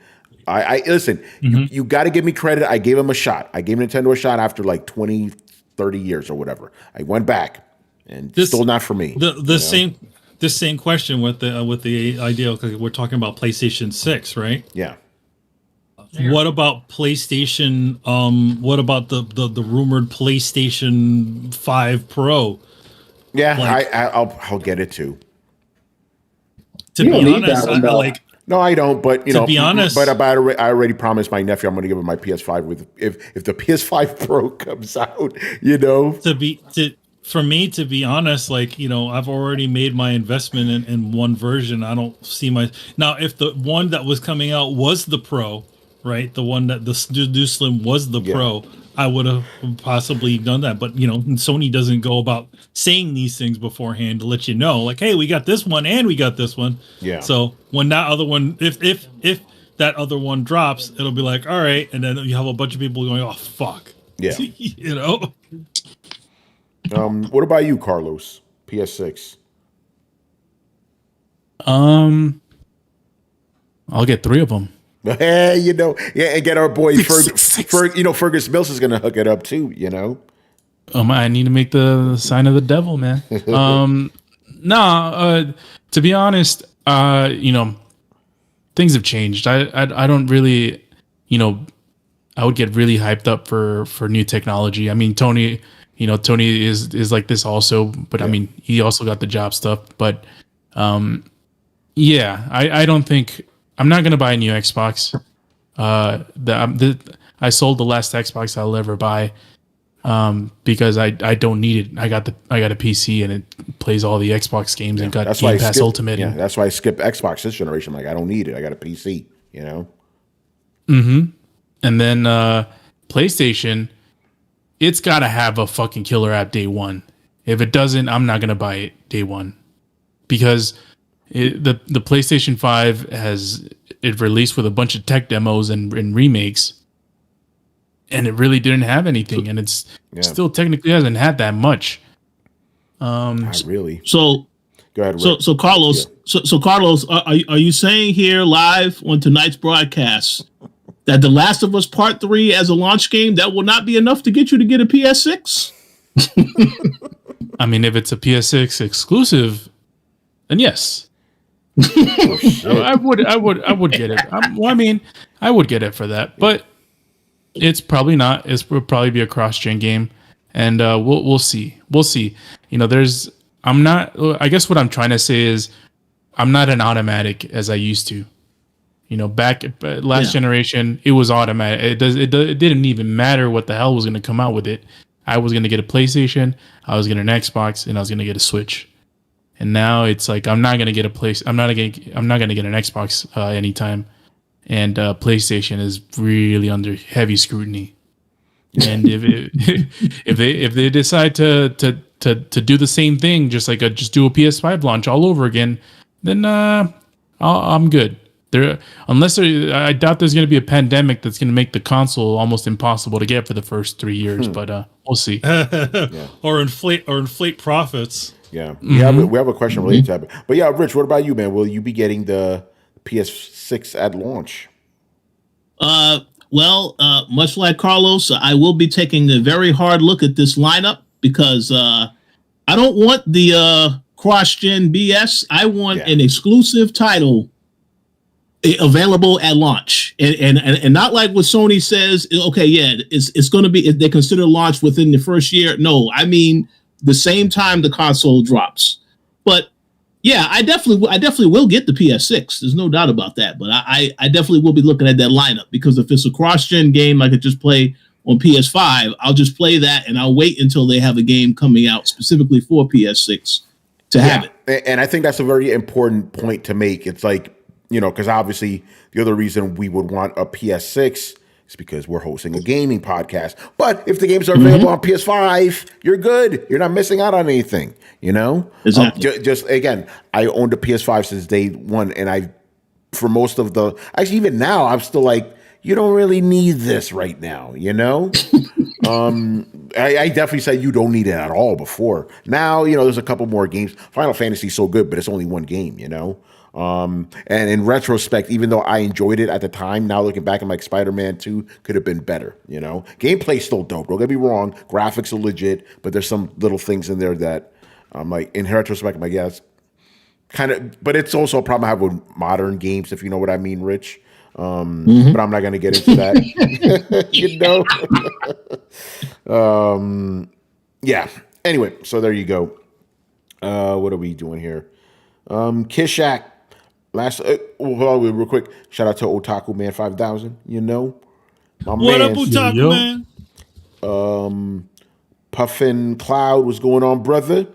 I listen, you got to give me credit. I gave them a shot. I gave Nintendo a shot after like 20, 30 years or whatever. I went back and still not for me. The same question with the idea, because we're talking about PlayStation 6, right? Yeah. What about PlayStation? What about the rumored PlayStation 5 Pro? Yeah, I'll get it too. To be honest, no, I don't. But to be honest, but I already promised my nephew I'm going to give him my PS5 if the PS5 Pro comes out. For me, to be honest, I've already made my investment in one version. I don't see now if the one that was coming out was the Pro, right? The one that the New Slim was the Pro, I would have possibly done that. But Sony doesn't go about saying these things beforehand to let you know, like, hey, we got this one and we got this one. Yeah. So when that other one, if that other one drops, it'll be like, all right, and then you have a bunch of people going, oh fuck. Yeah. What about you, Carlos? PS6. I'll get 3 of them. Hey, and get our boy Fergus Mills is gonna hook it up too. I need to make the sign of the devil, man. To be honest, things have changed. I don't really, I would get really hyped up for new technology. I mean, Tony is like this also, but I mean, he also got the job stuff. But I don't think I'm not gonna buy a new Xbox. I sold the last Xbox I'll ever buy because I don't need it. I got a PC and it plays all the Xbox games and got Game Pass Ultimate. Yeah, that's why I skipped Xbox this generation. Like, I don't need it. I got a PC. Mm-hmm. And then PlayStation, it's got to have a fucking killer app day one. If it doesn't, I'm not gonna buy it day one because the PlayStation 5 it released with a bunch of tech demos and remakes, and it really didn't have anything, and it's still technically hasn't had that much. Not really. So go ahead, Rick. So Carlos, so Carlos, are you saying here live on tonight's broadcast that The Last of Us Part 3 as a launch game, that will not be enough to get you to get a PS6? I mean, if it's a PS6 exclusive, then yes. I would get it. I would get it for that, but it's probably not. It will probably be a cross-gen game, and we'll see. We'll see. I guess what I'm trying to say is I'm not an automatic as I used to. Back last generation, it was automatic. It didn't even matter what the hell was going to come out with it. I was going to get a PlayStation, I was going to get an Xbox, and I was going to get a Switch. And now it's like I'm not going to get I'm not going to get an Xbox anytime. And PlayStation is really under heavy scrutiny. And if they decide to do the same thing, just do a PS5 launch all over again, then I'm good. I doubt there's going to be a pandemic that's going to make the console almost impossible to get for the first 3 years. But we'll see. Or inflate profits. Yeah, we have a question related to that. But yeah, Rich, what about you, man? Will you be getting the PS6 at launch? Much like Carlos, I will be taking a very hard look at this lineup because I don't want the cross-gen BS. I want an exclusive title available at launch, and not like what Sony says. Okay, it's going to be. They consider launch within the first year. No, I mean the same time the console drops. But yeah, I definitely will get the PS6. There's no doubt about that. But I definitely will be looking at that lineup because if it's a cross-gen game I could just play on PS5, I'll just play that and I'll wait until they have a game coming out specifically for PS6 to have it. And I think that's a very important point to make. It's like, because obviously the other reason we would want a PS6 is because we're hosting a gaming podcast. But if the games are available on PS5, you're good. You're not missing out on anything, Exactly. Just again, I owned a PS5 since day one, and for most of actually even now, I'm still like, you don't really need this right now, I definitely said you don't need it at all before. Now, there's a couple more games. Final Fantasy is so good, but it's only one game, And in retrospect, even though I enjoyed it at the time, now looking back, I'm like, Spider-Man 2 could have been better, Gameplay's still dope, don't get me wrong. Graphics are legit, but there's some little things in there that I'm like, in retrospect, I'm like, yeah, it's kind of, but it's also a problem I have with modern games, if you know what I mean, Rich. But I'm not going to get into that, Yeah. Anyway, so there you go. What are we doing here? Kishak. Real quick, shout out to Otaku Man 5000. What up, Otaku Man? Puffin Cloud, what's going on, brother?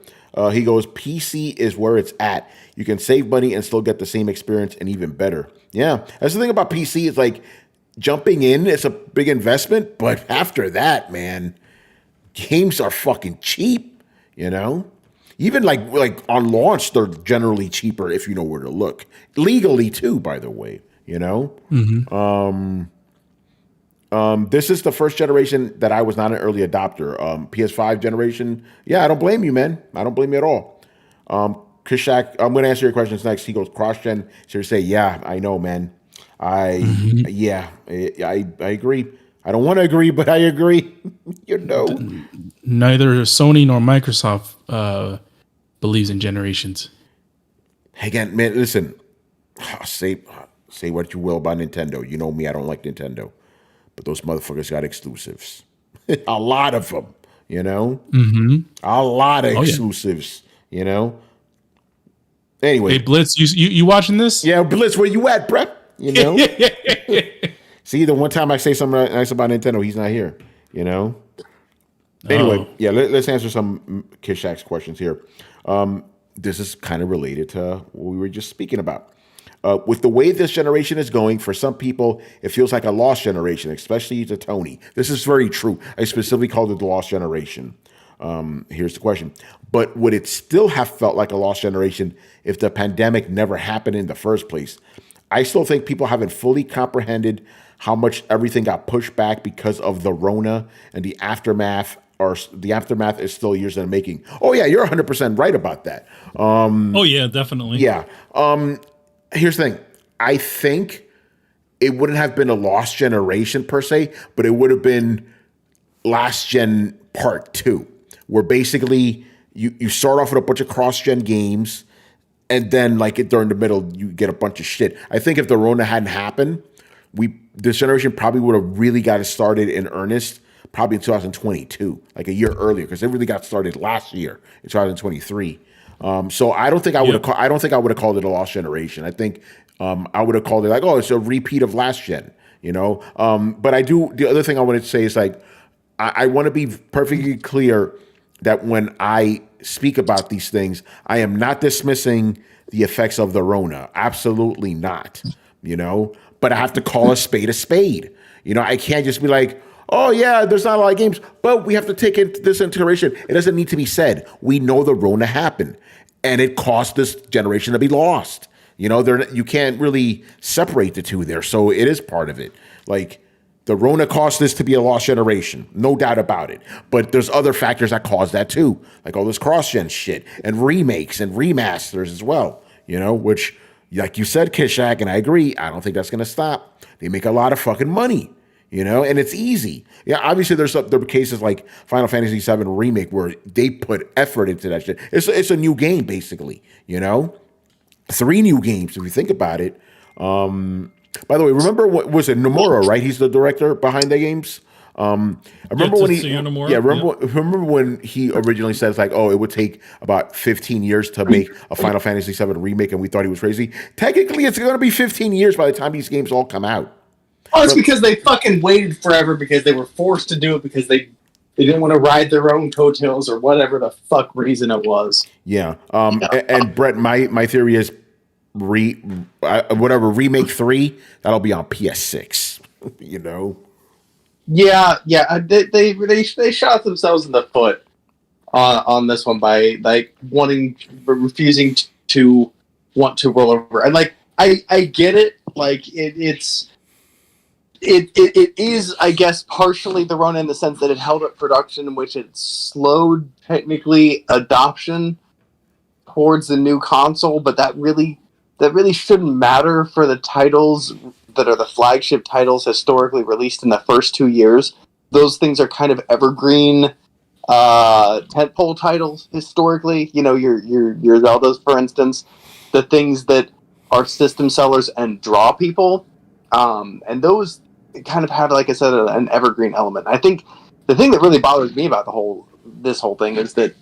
He goes, PC is where it's at. You can save money and still get the same experience and even better. Yeah, that's the thing about PC. It's like jumping in, it's a big investment, but after that, man, games are fucking cheap, you know? Even like on launch, they're generally cheaper if you know where to look. Legally too, by the way, you know? This is the first generation that I was not an early adopter. PS5 generation, yeah, I don't blame you, man. I don't blame you at all. Kishak, I'm going to answer your questions next. He goes, cross-gen. So you say, yeah, I know, man. I agree. I don't want to agree, but I agree. You know? Neither Sony nor Microsoft believes in generations. Again, man, listen. Say what you will about Nintendo. You know me, I don't like Nintendo. But those motherfuckers got exclusives. A lot of them, you know? A lot of exclusives, you know? Anyway. Hey, Blitz, you watching this? Yeah, Blitz, where you at, bruh? You know? See, the one time I say something nice about Nintendo, he's not here, you know? Anyway, yeah, let's answer some Kishak's questions here. This is kind of related to what we were just speaking about. With the way this generation is going, for some people, it feels like a lost generation, especially to Tony. This is very true. I specifically called it the lost generation. Here's the question. But would it still have felt like a lost generation if the pandemic never happened in the first place? I still think people haven't fully comprehended how much everything got pushed back because of the Rona and the aftermath, or the aftermath is still years in the making. Oh, yeah, you're 100% right about that. Oh, yeah, definitely. Yeah. Here's the thing. I think it wouldn't have been a lost generation per se, but it would have been last gen part 2, where basically you start off with a bunch of cross-gen games, and then like during the middle, you get a bunch of shit. I think if the Rona hadn't happened, this generation probably would have really got it started in earnest probably in 2022, like a year earlier, because it really got started last year in 2023. So I don't think I would have. I don't think I would have called it a lost generation. I think I would have called it like, oh, it's a repeat of last gen, you know. But I do. The other thing I wanted to say is like, I want to be perfectly clear that when I speak about these things, I am not dismissing the effects of the Rona. Absolutely not. You know, but I have to call a spade a spade. You know, I can't just be like, oh, yeah, there's not a lot of games, but we have to take this into consideration. It doesn't need to be said. We know the Rona happened, and it caused this generation to be lost. You know, you can't really separate the two there, so it is part of it. Like, the Rona caused this to be a lost generation, no doubt about it. But there's other factors that cause that too, like all this cross-gen shit and remakes and remasters as well, you know, which, like you said, Kishak, and I agree, I don't think that's going to stop. They make a lot of fucking money. You know, and it's easy. Yeah, obviously there are cases like Final Fantasy VII Remake where they put effort into that shit. It's a new game, basically, you know? 3 new games, if you think about it. By the way, remember what was it, Nomura, right? He's the director behind the games. I remember when remember when he originally said it's like, oh, it would take about 15 years to make a Final Fantasy VII Remake, and we thought he was crazy. Technically, it's going to be 15 years by the time these games all come out. Oh, it's because they fucking waited forever because they were forced to do it because they didn't want to ride their own coattails or whatever the fuck reason it was. Yeah. And Brett, my theory is Remake 3, that'll be on PS6, you know? Yeah. They shot themselves in the foot on this one by like refusing to want to roll over. And like, I get it. Like It is, I guess, partially the Rona in the sense that it held up production, in which it slowed technically adoption towards the new console. But that really shouldn't matter for the titles that are the flagship titles historically released in the first 2 years. Those things are kind of evergreen tentpole titles historically. You know, your Zeldas, for instance, the things that are system sellers and draw people, and those kind of have, like I said, an evergreen element. I think the thing that really bothers me about this whole thing is that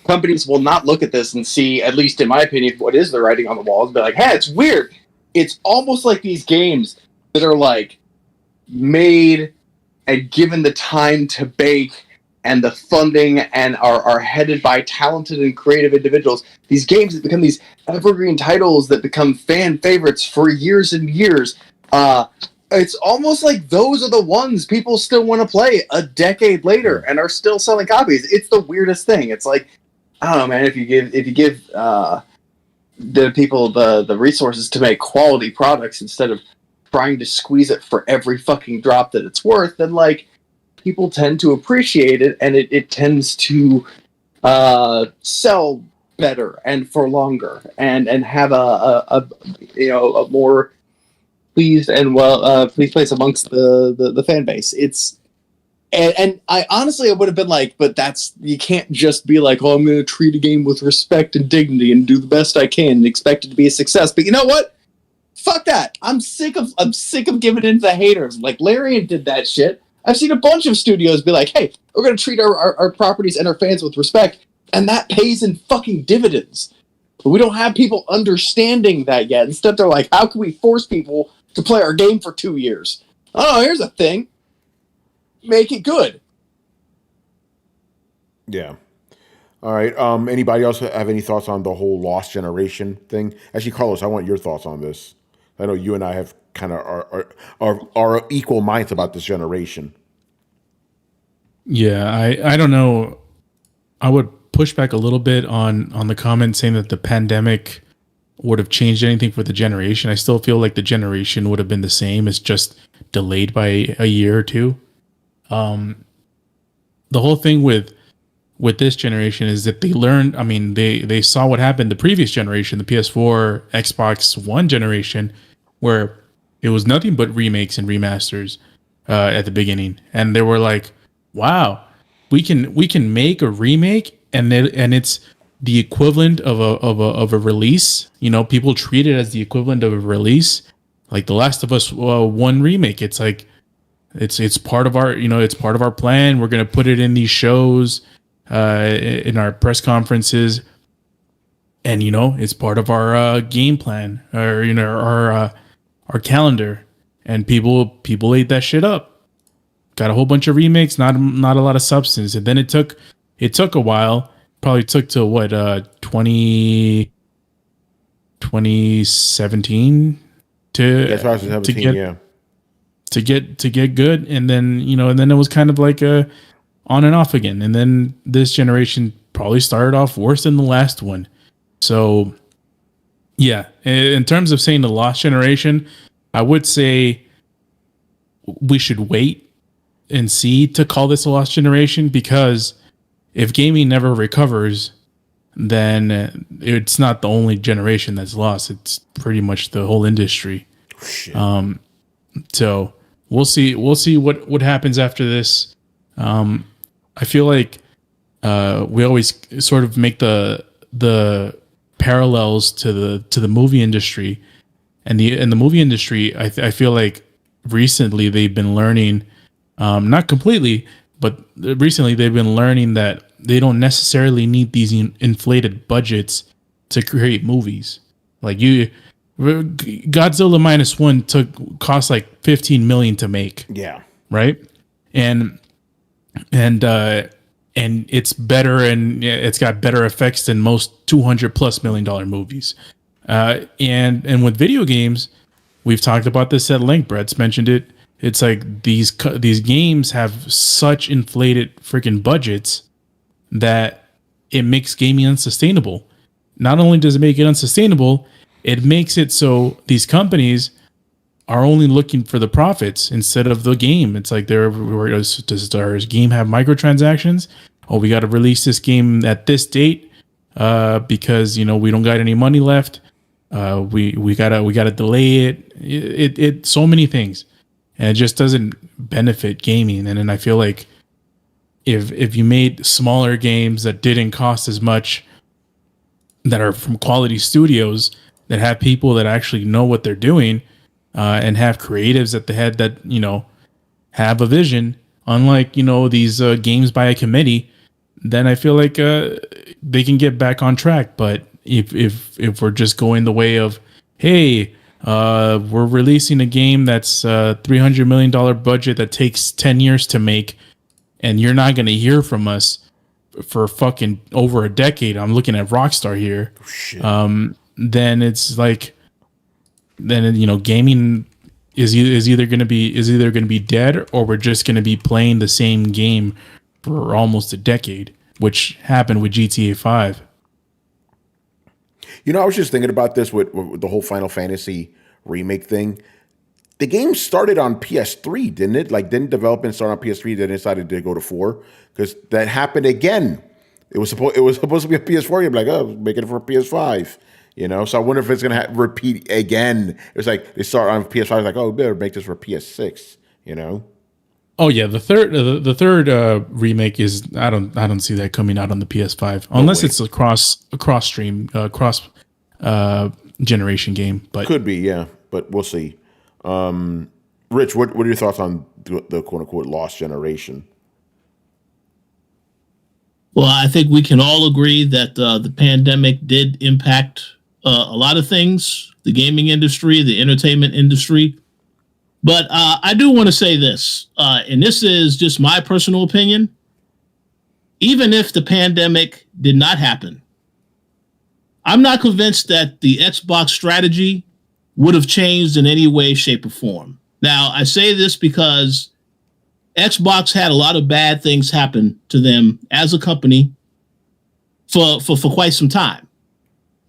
companies will not look at this and see, at least in my opinion, what is the writing on the wall, and be like, hey, it's weird. It's almost like these games that are like made and given the time to bake and the funding and are headed by talented and creative individuals. These games that become these evergreen titles that become fan favorites for years and years. it's almost like those are the ones people still want to play a decade later and are still selling copies. It's the weirdest thing. It's like, I don't know, man. If you give the people the resources to make quality products instead of trying to squeeze it for every fucking drop that it's worth, then like people tend to appreciate it, and it tends to sell better and for longer, and have a more pleased place amongst the fan base. And I honestly, I would have been like, but you can't just be like, oh, I'm going to treat a game with respect and dignity and do the best I can and expect it to be a success. But you know what? Fuck that. I'm sick of giving in to the haters. Like Larian did that shit. I've seen a bunch of studios be like, hey, we're going to treat our properties and our fans with respect, and that pays in fucking dividends. But we don't have people understanding that yet. Instead, they're like, how can we force people to play our game for 2 years? Oh, here's a thing. Make it good. Yeah. All right. Anybody else have any thoughts on the whole Lost Generation thing? Actually, Carlos, I want your thoughts on this. I know you and I have kind of are equal minds about this generation. Yeah, I don't know. I would push back a little bit on the comment saying that the pandemic would have changed anything for the generation. I still feel like the generation would have been the same. It's just delayed by a year or two. The whole thing with this generation is that they learned. I mean, they saw what happened the previous generation, the PS4, Xbox One generation, where it was nothing but remakes and remasters at the beginning, and they were like, "Wow, we can make a remake, and it's the equivalent of a release." You know, people treat it as the equivalent of a release, like The Last of Us 1 remake. It's like it's part of our it's part of our plan. We're gonna put it in these shows, in our press conferences, and it's part of our game plan, or our calendar. And people ate that shit up. Got a whole bunch of remakes, not a lot of substance. And then it took a while. Probably took to 2017 to get good, and then it was kind of like a on and off again. And then this generation probably started off worse than the last one. So yeah, in terms of saying the lost generation, I would say we should wait and see to call this a lost generation, because if gaming never recovers, then it's not the only generation that's lost. It's pretty much the whole industry. Shit. So we'll see what happens after this. I feel like we always sort of make the parallels to the movie industry, and the movie industry. I feel like recently they've been learning, not completely, but recently they've been learning that they don't necessarily need these inflated budgets to create movies. Like Godzilla -1 cost like $15 million to make. Yeah. Right. And it's better, and it's got better effects than most $200+ million movies. And with video games, we've talked about this at length. Brett's mentioned it. It's like these games have such inflated freaking budgets that it makes gaming unsustainable. Not only does it make it unsustainable, it makes it so these companies are only looking for the profits instead of the game. It's like, does our game have microtransactions? Oh, we got to release this game at this date because we don't got any money left. We gotta delay it. It so many things, and it just doesn't benefit gaming. And then I feel like if you made smaller games that didn't cost as much, that are from quality studios, that have people that actually know what they're doing, and have creatives at the head that have a vision, unlike these games by a committee, then I feel like they can get back on track. But if we're just going the way of, hey, we're releasing a game that's $300 million budget that takes 10 years to make, and you're not going to hear from us for fucking over a decade. I'm looking at Rockstar here. Shit. Then it's like, gaming is either going to be dead, or we're just going to be playing the same game for almost a decade, which happened with GTA 5. I was just thinking about this with the whole Final Fantasy remake thing. The game started on PS3, didn't it? Like, didn't development start on PS3? Then decided to go to 4 because that happened again. It was supposed to be a PS4. You're like, oh, making it for a PS5. So I wonder if it's gonna repeat again. It's like they start on PS5, like, oh, better make this for PS6. Oh yeah, the third remake is I don't see that coming out on the PS5 unless it's a cross stream cross generation game. But could be, yeah. But we'll see. Rich, what are your thoughts on the quote unquote lost generation? Well, I think we can all agree that the pandemic did impact a lot of things, the gaming industry, the entertainment industry. But I do want to say this, and this is just my personal opinion. Even if the pandemic did not happen, I'm not convinced that the Xbox strategy would have changed in any way, shape, or form. Now, I say this because Xbox had a lot of bad things happen to them as a company for quite some time.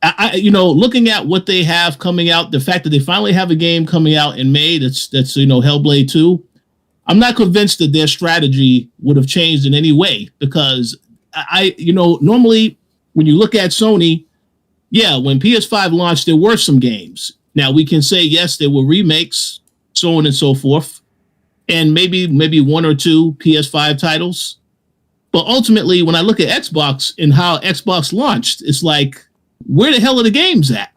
Looking at what they have coming out, the fact that they finally have a game coming out in May, that's Hellblade 2. I'm not convinced that their strategy would have changed in any way because normally when you look at Sony, yeah, when PS5 launched, there were some games. Now we can say, yes, there were remakes, so on and so forth, and maybe one or two PS5 titles. But ultimately, when I look at Xbox and how Xbox launched, it's like, where the hell are the games at?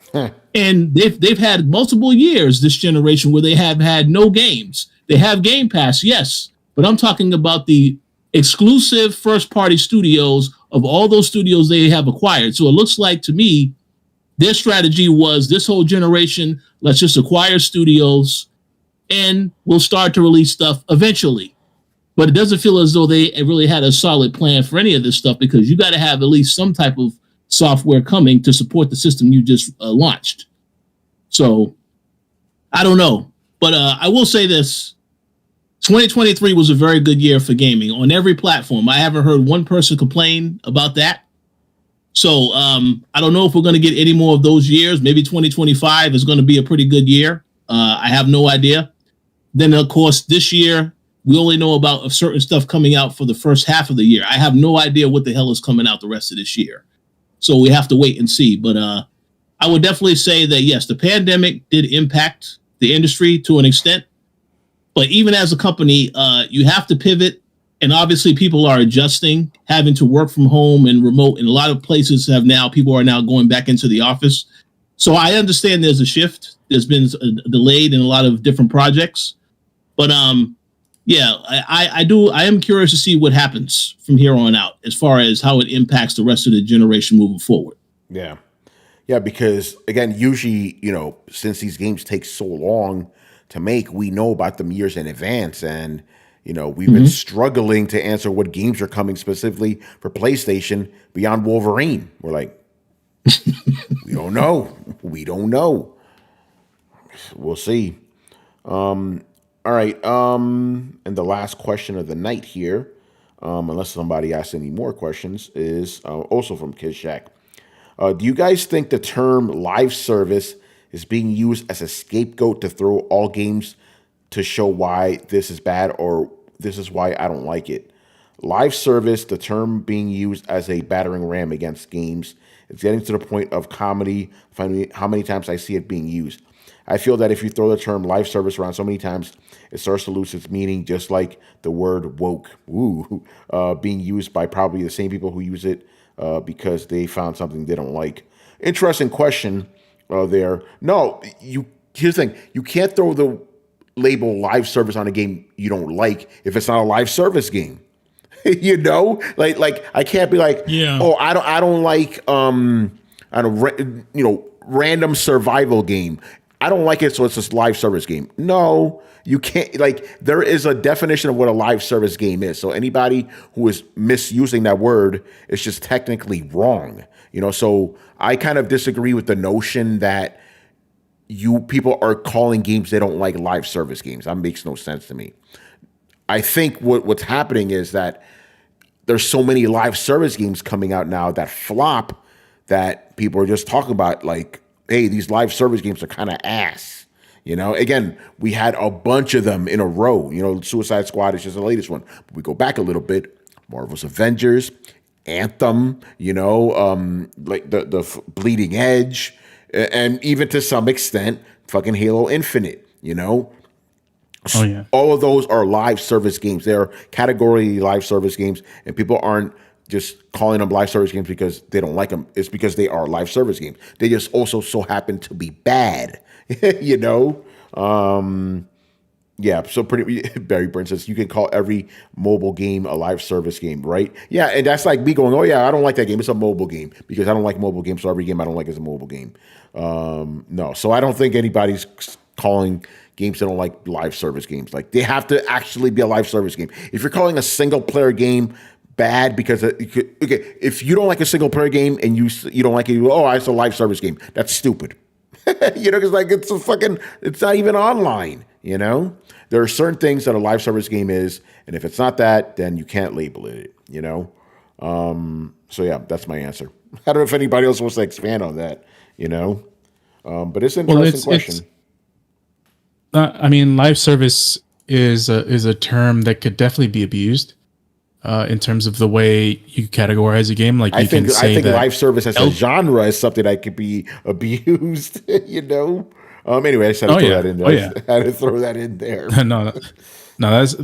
And they've had multiple years this generation where they have had no games. They have Game Pass, yes, but I'm talking about the exclusive first-party studios of all those studios they have acquired. So it looks like to me, their strategy was this whole generation, let's just acquire studios and we'll start to release stuff eventually. But it doesn't feel as though they really had a solid plan for any of this stuff because you got to have at least some type of software coming to support the system you just launched. So I don't know, but I will say this. 2023 was a very good year for gaming on every platform. I haven't heard one person complain about that. So I don't know if we're going to get any more of those years. Maybe 2025 is going to be a pretty good year. I have no idea. Then, of course, this year, we only know about certain stuff coming out for the first half of the year. I have no idea what the hell is coming out the rest of this year. So we have to wait and see. But I would definitely say that, yes, the pandemic did impact the industry to an extent. But even as a company, you have to pivot. And obviously people are adjusting, having to work from home and remote. And a lot of places people are now going back into the office. So I understand there's a shift. There's been a delayed in a lot of different projects. But yeah, I am curious to see what happens from here on out as far as how it impacts the rest of the generation moving forward. Yeah. Yeah, because again, usually, since these games take so long to make, we know about them years in advance. And, we've been struggling to answer what games are coming specifically for PlayStation beyond Wolverine. We're like, we don't know. We don't know. We'll see. All right. And the last question of the night here, unless somebody asks any more questions, is also from Kid Shack. Do you guys think the term live service is being used as a scapegoat to throw all games to show why this is bad or this is why I don't like it? Live service, the term being used as a battering ram against games. It's getting to the point of comedy. Finally, how many times I see it being used. I feel that if you throw the term live service around so many times, it starts to lose its meaning, just like the word woke, being used by probably the same people who use it because they found something they don't like. Interesting question there. No, here's the thing. You can't throw the label live service on a game you don't like if it's not a live service game. Like I can't be like, oh, I don't like random survival game. I don't like it, so it's a live service game. No, you can't. Like, there is a definition of what a live service game is. So anybody who is misusing that word is just technically wrong. So I kind of disagree with the notion that people are calling games they don't like live service games. That makes no sense to me. I think what's happening is that there's so many live service games coming out now that flop that people are just talking about like, hey, these live service games are kind of ass. Again, we had a bunch of them in a row. Suicide Squad is just the latest one. But we go back a little bit. Marvel's Avengers, Anthem, like the Bleeding Edge, and even to some extent, fucking Halo Infinite, Oh yeah. All of those are live service games. They're category live service games, and people aren't just calling them live service games because they don't like them. It's because they are live service games. They just also so happen to be bad, Yeah, so Barry Burns says you can call every mobile game a live service game, right? Yeah, and that's like me going, oh yeah, I don't like that game. It's a mobile game because I don't like mobile games. So every game I don't like is a mobile game. No, so I don't think anybody's calling games that don't like live service games. Like they have to actually be a live service game. If you're calling a single player game bad because if you don't like a single player game and you don't like it, it's a live service game. That's stupid. Because like it's not even online. There are certain things that a live service game is, and if it's not that, then you can't label it. So yeah, that's my answer. I don't know if anybody else wants to expand on that. But it's an interesting question. Live service is a term that could definitely be abused in terms of the way you categorize a game. Like I think live service as a genre is something that could be abused. Anyway, I just had to throw that in there. I had to throw that in there. no, that's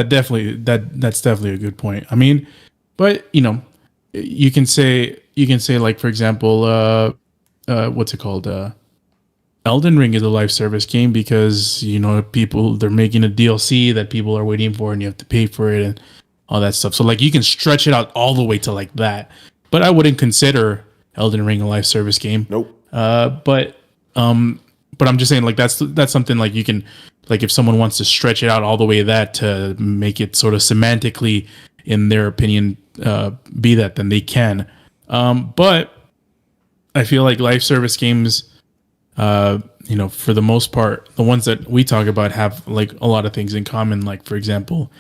definitely a good point. But you can say like, for example, what's it called? Elden Ring is a live service game because they're making a DLC that people are waiting for, and you have to pay for it and all that stuff. So like you can stretch it out all the way to like that. But I wouldn't consider Elden Ring a live service game. Nope. But I'm just saying like that's something like you can, like if someone wants to stretch it out all the way that to make it sort of semantically in their opinion be that, then they can. But I feel like live service games, for the most part, the ones that we talk about have like a lot of things in common. Like for example,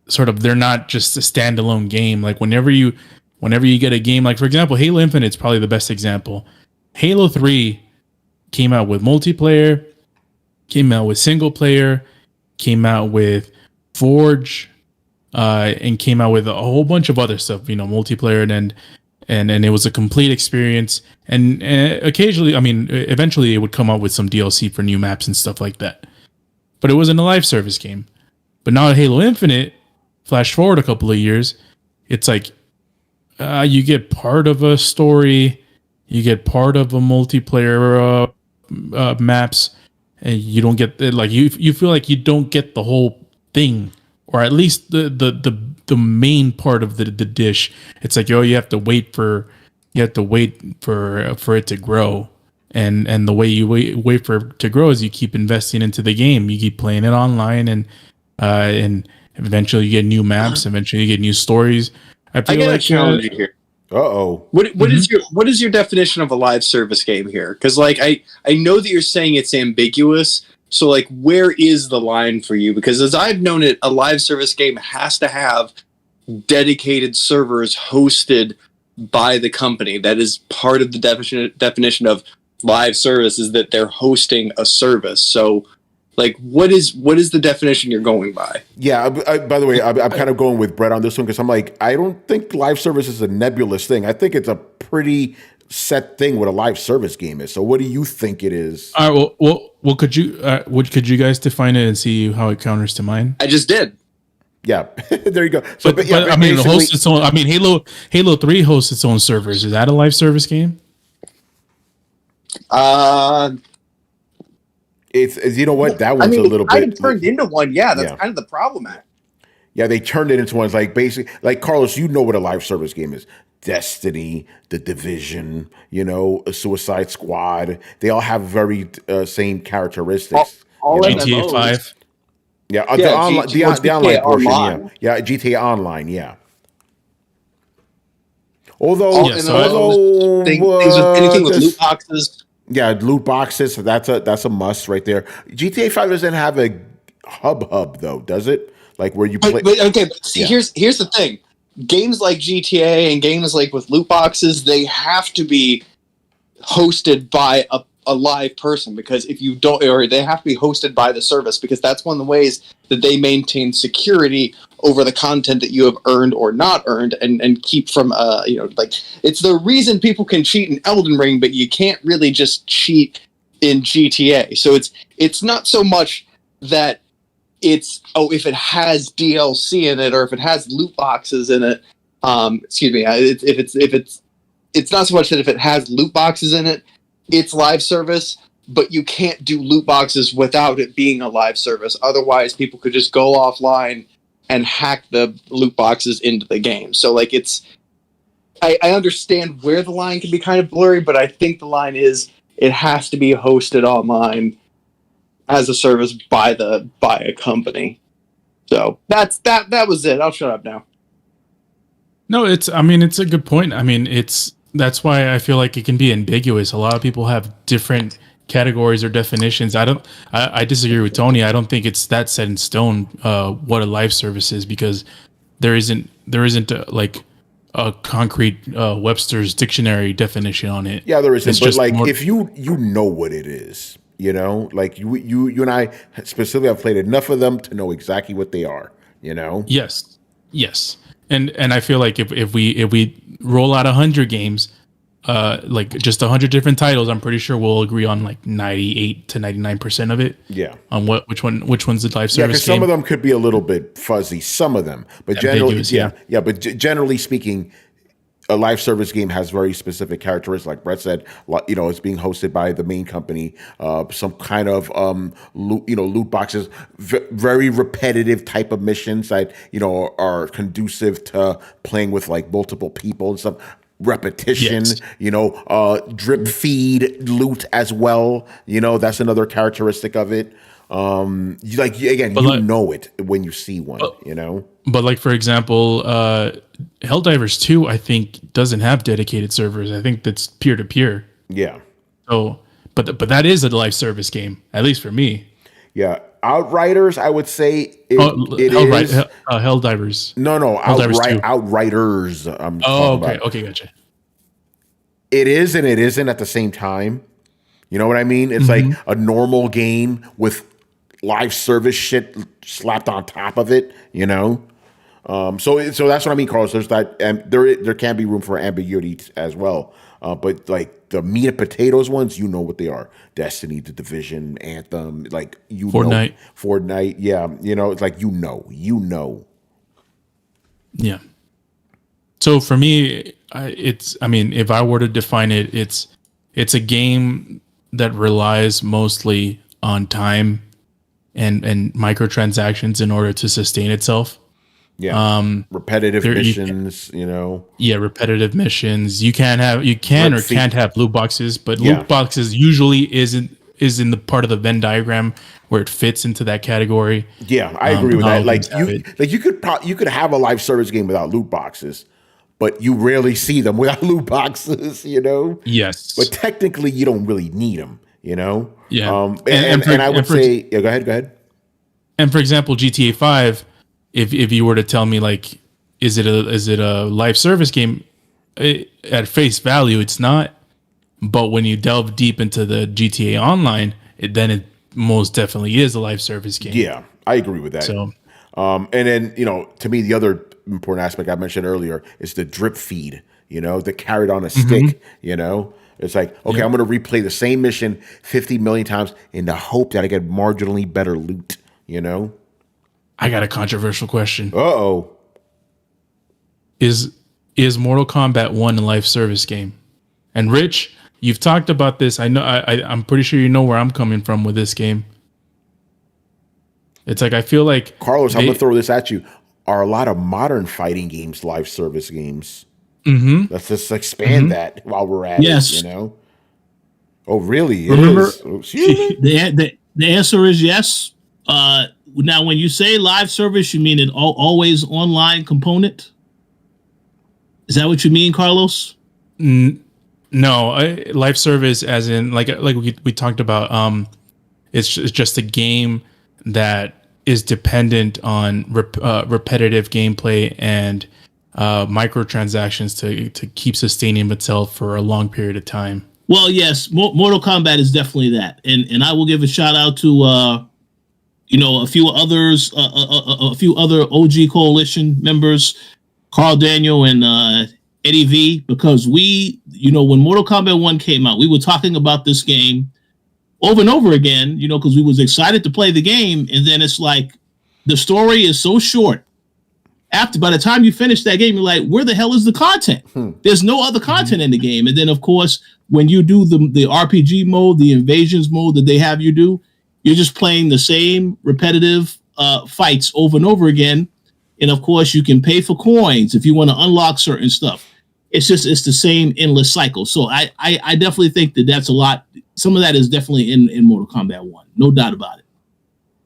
sort of they're not just a standalone game. Like whenever you get a game, like for example, Halo Infinite is probably the best example. Halo 3 came out with multiplayer, came out with single player, came out with Forge, and came out with a whole bunch of other stuff, multiplayer, and it was a complete experience. And occasionally, eventually it would come out with some DLC for new maps and stuff like that. But it wasn't a live service game. But now Halo Infinite, flash forward a couple of years, it's like you get part of a story, you get part of a multiplayer maps, and you don't get like you feel like you don't get the whole thing, or at least the main part of the dish. It's like you have to wait for it to grow, and the way you wait for it to grow is you keep investing into the game, you keep playing it online, and eventually you get new maps, eventually you get new stories. I got a challenge you here. What is your definition of a live service game here? Because like I know that you're saying it's ambiguous. So like where is the line for you? Because as I've known it, a live service game has to have dedicated servers hosted by the company. That is part of the definition of live service, is that they're hosting a service. So like what is the definition you're going by? Yeah, by the way, I'm kind of going with Brett on this one because I'm like, I don't think live service is a nebulous thing. I think it's a pretty set thing what a live service game is. So what do you think it is? All right, well could you guys define it and see how it counters to mine? I just did. Yeah, there you go. So, but it hosts its own. Halo 3 hosts its own servers. Is that a live service game? It's you know what, that one's a little bit. It turned into one. Yeah, that's kind of the problem. Yeah, they turned it into one. It's like basically, like Carlos, you know what a live service game is. Destiny, The Division, a Suicide Squad. They all have very same characteristics. All GTA 5. Yeah, the online portion. Yeah, GTA Online. Yeah. Although things with anything with loot boxes. Yeah, loot boxes. That's a must right there. GTA 5 doesn't have a hub though, does it? Like where you play. But see, here's the thing. Games like GTA and games like with loot boxes, they have to be hosted by a live person, because if you don't, or they have to be hosted by the service, because that's one of the ways that they maintain security over the content that you have earned or not earned, and keep from like, it's the reason people can cheat in Elden Ring, but you can't really just cheat in GTA. So it's not so much that it's if it has DLC in it or if it has loot boxes in it. Excuse me. It's not so much that if it has loot boxes in it, it's live service, but you can't do loot boxes without it being a live service. Otherwise, people could just go offline and hack the loot boxes into the game. So, like, I understand where the line can be kind of blurry, but I think the line is it has to be hosted online as a service by a company. So that was it. I'll shut up now. No, it's a good point. That's why I feel like it can be ambiguous. A lot of people have different categories or definitions. I disagree with Tony. I don't think it's that set in stone what a live service is, because there isn't like a concrete Webster's dictionary definition on it. Yeah, there isn't. It's but just like more, if you know what it is, like you and I specifically have played enough of them to know exactly what they are. Yes. And I feel like if we roll out 100 games, like just 100 different titles, I'm pretty sure we'll agree on like 98 to 99% of it. Yeah. On which one's the live service Yeah, because game. some of them could be a little bit fuzzy. Some of them, but generally, but generally speaking, a live service game has very specific characteristics. Like Brett said, it's being hosted by the main company. Some kind of loot boxes, very repetitive type of missions that are conducive to playing with like multiple people and stuff. Repetition, Yes. Drip feed loot as well. That's another characteristic of it. Know it when you see one. But like, for example, Helldivers 2, I think, doesn't have dedicated servers. I think that's peer to peer. Yeah. So, but that is a live service game, at least for me. Yeah. Outriders, I would say it is. Helldivers. No, Outriders. Okay, gotcha. It is and it isn't at the same time. You know what I mean? It's like a normal game with live service shit slapped on top of it. So that's what I mean, Carlos. There's that, and there can be room for ambiguity as well. But like the meat and potatoes ones, what they are: Destiny, The Division, Anthem, like Fortnite. Yeah, it's like Yeah. So for me, if I were to define it, it's a game that relies mostly on time and microtransactions in order to sustain itself. Yeah. Repetitive missions, Yeah, repetitive missions. You can't have loot boxes, but loot boxes usually is in the part of the Venn diagram where it fits into that category. Yeah, I agree with that. You could have a live service game without loot boxes, but you rarely see them without loot boxes, Yes. But technically you don't really need them, Yeah. And I would say, go ahead. And for example, GTA 5, if you were to tell me like, is it a live service game? At face value, it's not. But when you delve deep into the GTA Online, it most definitely is a live service game. Yeah, I agree with that. So, and then to me, the other important aspect I mentioned earlier is the drip feed. The carried on a stick. It's like, okay, I'm going to replay the same mission 50 million times in the hope that I get marginally better loot. I got a controversial question. Uh-oh. Is Mortal Kombat 1 a live service game? And Rich, you've talked about this. I know. I'm pretty sure you know where I'm coming from with this game. It's like I feel like Carlos, I'm gonna throw this at you. Are a lot of modern fighting games live service games? Let's just expand that while we're at it. Oh, really? Remember, the answer is yes. Now, when you say live service, you mean an always online component? Is that what you mean, Carlos? No, live service, as in like we talked about. It's just a game that is dependent on repetitive gameplay and microtransactions to keep sustaining itself for a long period of time. Well, yes, Mortal Kombat is definitely that, and I will give a shout out to a few others, a few other OG Coalition members, Carl Daniel and Eddie V, because when Mortal Kombat 1 came out, we were talking about this game over and over again, because we was excited to play the game, and then it's like the story is so short. By the time you finish that game, you're like, where the hell is the content? There's no other content in the game. And then, of course, when you do the RPG mode, the invasions mode that they have you do, you're just playing the same repetitive fights over and over again. And, of course, you can pay for coins if you want to unlock certain stuff. It's the same endless cycle. So I definitely think that's a lot. Some of that is definitely in Mortal Kombat 1. No doubt about it.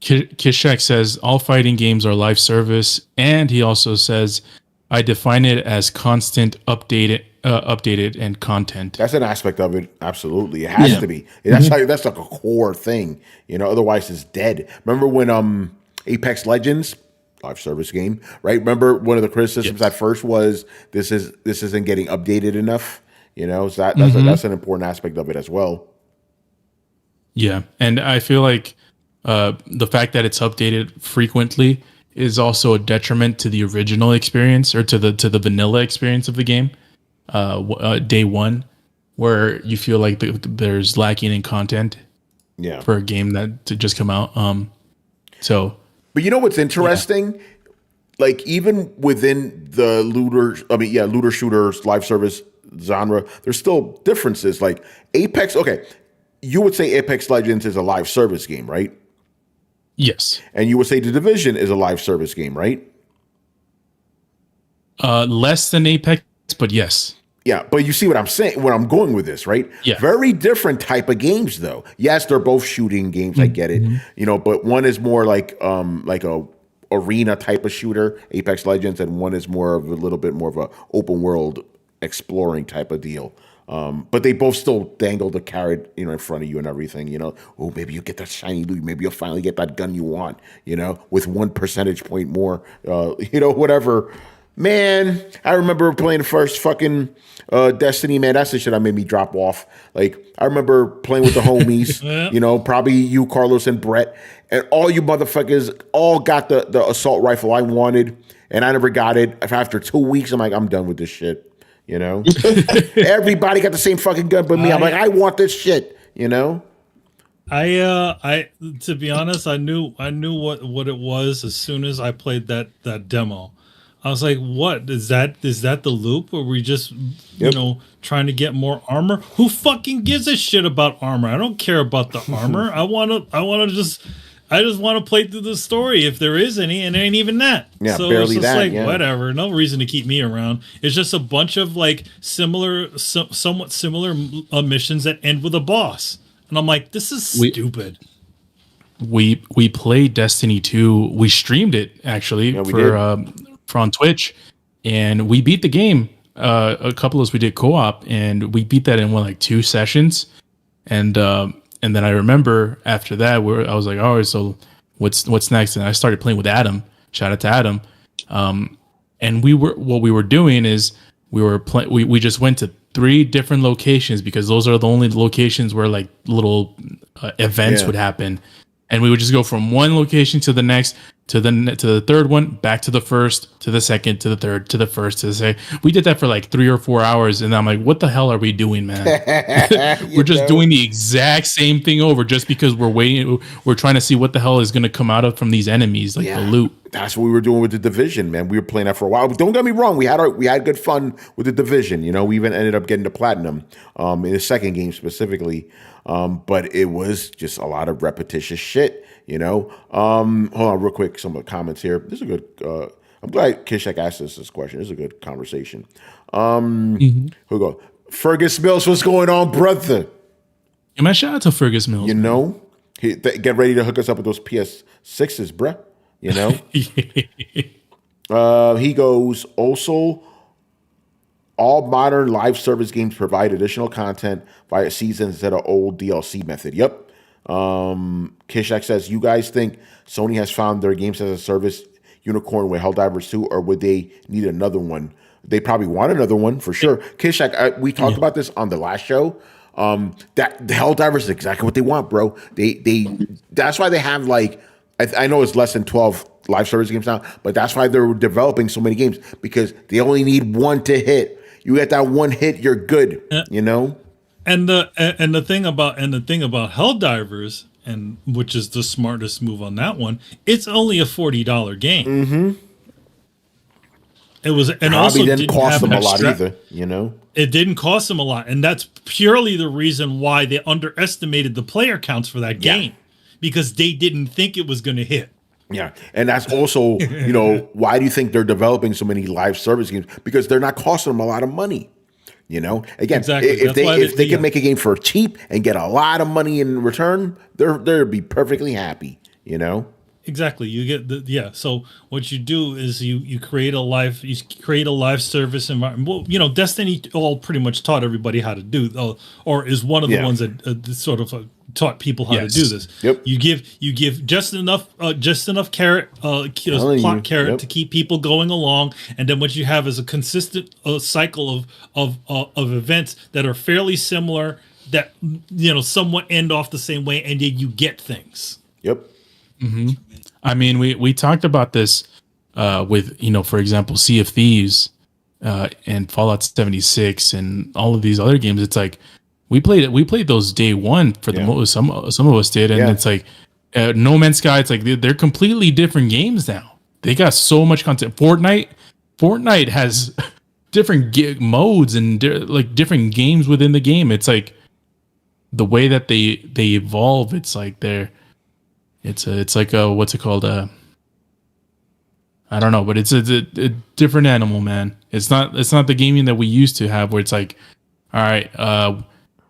Kishak says all fighting games are live service, and he also says I define it as constant updated and content. That's an aspect of it. Absolutely, it has to be. That's like a core thing. Otherwise it's dead. Remember when Apex Legends, live service game, right? Remember one of the criticisms at first was this isn't getting updated enough. So that's an important aspect of it as well. Yeah, and I feel like the fact that it's updated frequently is also a detriment to the original experience or to the vanilla experience of the game. Day one, where you feel like there's lacking in content. Yeah, for a game that to just come out. But you know what's interesting? Yeah. Like even within the looter shooters live service genre, there's still differences. Like Apex. Okay, you would say Apex Legends is a live service game, right? Yes. And you would say The Division is a live service game, right? Less than Apex, but yes. Yeah, but you see what I'm saying, where I'm going with this, right? Yeah. Very different type of games, though. Yes, they're both shooting games. I get it. But one is more like a arena type of shooter, Apex Legends, and one is more of a little bit more of a open world exploring type of deal. But they both still dangle the carrot, in front of you and everything, Oh, maybe you get that shiny loot. Maybe you'll finally get that gun you want, with 1 percentage point more, whatever. Man, I remember playing the first fucking Destiny, man. That's the shit that made me drop off. Like, I remember playing with the homies, probably you, Carlos, and Brett, and all you motherfuckers all got the assault rifle I wanted, and I never got it. After 2 weeks, I'm like, I'm done with this shit. Everybody got the same fucking gun but me. I'm like, I want this shit, I to be honest, I knew what it was as soon as I played that demo. I was like, what is that? Is that the loop where we just trying to get more armor? Who fucking gives a shit about armor? I don't care about the armor. I just want to play through the story if there is any, and it ain't even that. Yeah, so barely it's just that, whatever. No reason to keep me around. It's just a bunch of like somewhat similar missions that end with a boss, and I'm like, this is stupid. We played Destiny 2. We streamed it actually for on Twitch, and we beat the game. A couple of us we did co-op, and we beat that in 2 sessions, and then I remember after that, I was like, all right, so what's next? And I started playing with Adam. Shout out to Adam. And what we were doing is we just went to 3 different locations because those are the only locations where like little events would happen. And we would just go from one location to the next, to the third one, back to the first, to the second, to the third, to the first, to the second. We did that for like 3 or 4 hours, and I'm like, what the hell are we doing, man? We're just doing the exact same thing over just because we're waiting. We're trying to see what the hell is going to come out from these enemies, like the loot. That's what we were doing with The Division, man. We were playing that for a while. But don't get me wrong, we had good fun with The Division. We even ended up getting to platinum in the second game specifically. But it was just a lot of repetitious shit, Hold on real quick, some of the comments here. This is a good I'm glad Kishak asked us this question. This is a good conversation. Here we go. Fergus Mills, what's going on, brother? Yeah, man, shout out to Fergus Mills. Get ready to hook us up with those PS6s, bruh. He goes, also, all modern live service games provide additional content via seasons instead of old DLC method. Yep. Kishak says, you guys think Sony has found their games as a service unicorn with Helldivers 2, or would they need another one? They probably want another one for sure. Kishak, we talked about this on the last show. That the Helldivers is exactly what they want, bro. They that's why they have like I know it's less than 12 live service games now, but that's why they're developing so many games, because they only need one to hit. You get that one hit, you're good. You know. And the thing about Helldivers, and which is the smartest move on that one, it's only a $40 game. Mm-hmm. It was, and Hobby also didn't cost them a lot either. You know, it didn't cost them a lot, and that's purely the reason why they underestimated the player counts for that game, because they didn't think it was going to hit. Yeah, and that's also, you know, why do you think they're developing so many live service games? Because they're not costing them a lot of money. You know, again, exactly. if they can make a game for cheap and get a lot of money in return, they'll be perfectly happy. You know, exactly. You get So what you do is you create a live service environment. Well, you know, Destiny all pretty much taught everybody how to do, or is one of the ones that sort of taught people how to do this. Yep. You give just enough carrot, plot carrot to keep people going along, and then what you have is a consistent cycle of events that are fairly similar, that, you know, somewhat end off the same way, and then you get things. Yep. Mm-hmm. I mean, we talked about this with, you know, for example, Sea of Thieves and Fallout 76 and all of these other games. It's like we played those day one for the most. Some of us did, and it's like No Man's Sky. It's like they're completely different games now. They got so much content. Fortnite has different modes and different games within the game. It's like the way that they evolve. It's like it's like a, what's it called? I don't know, but it's a different animal, man. It's not the gaming that we used to have, where it's like, all right,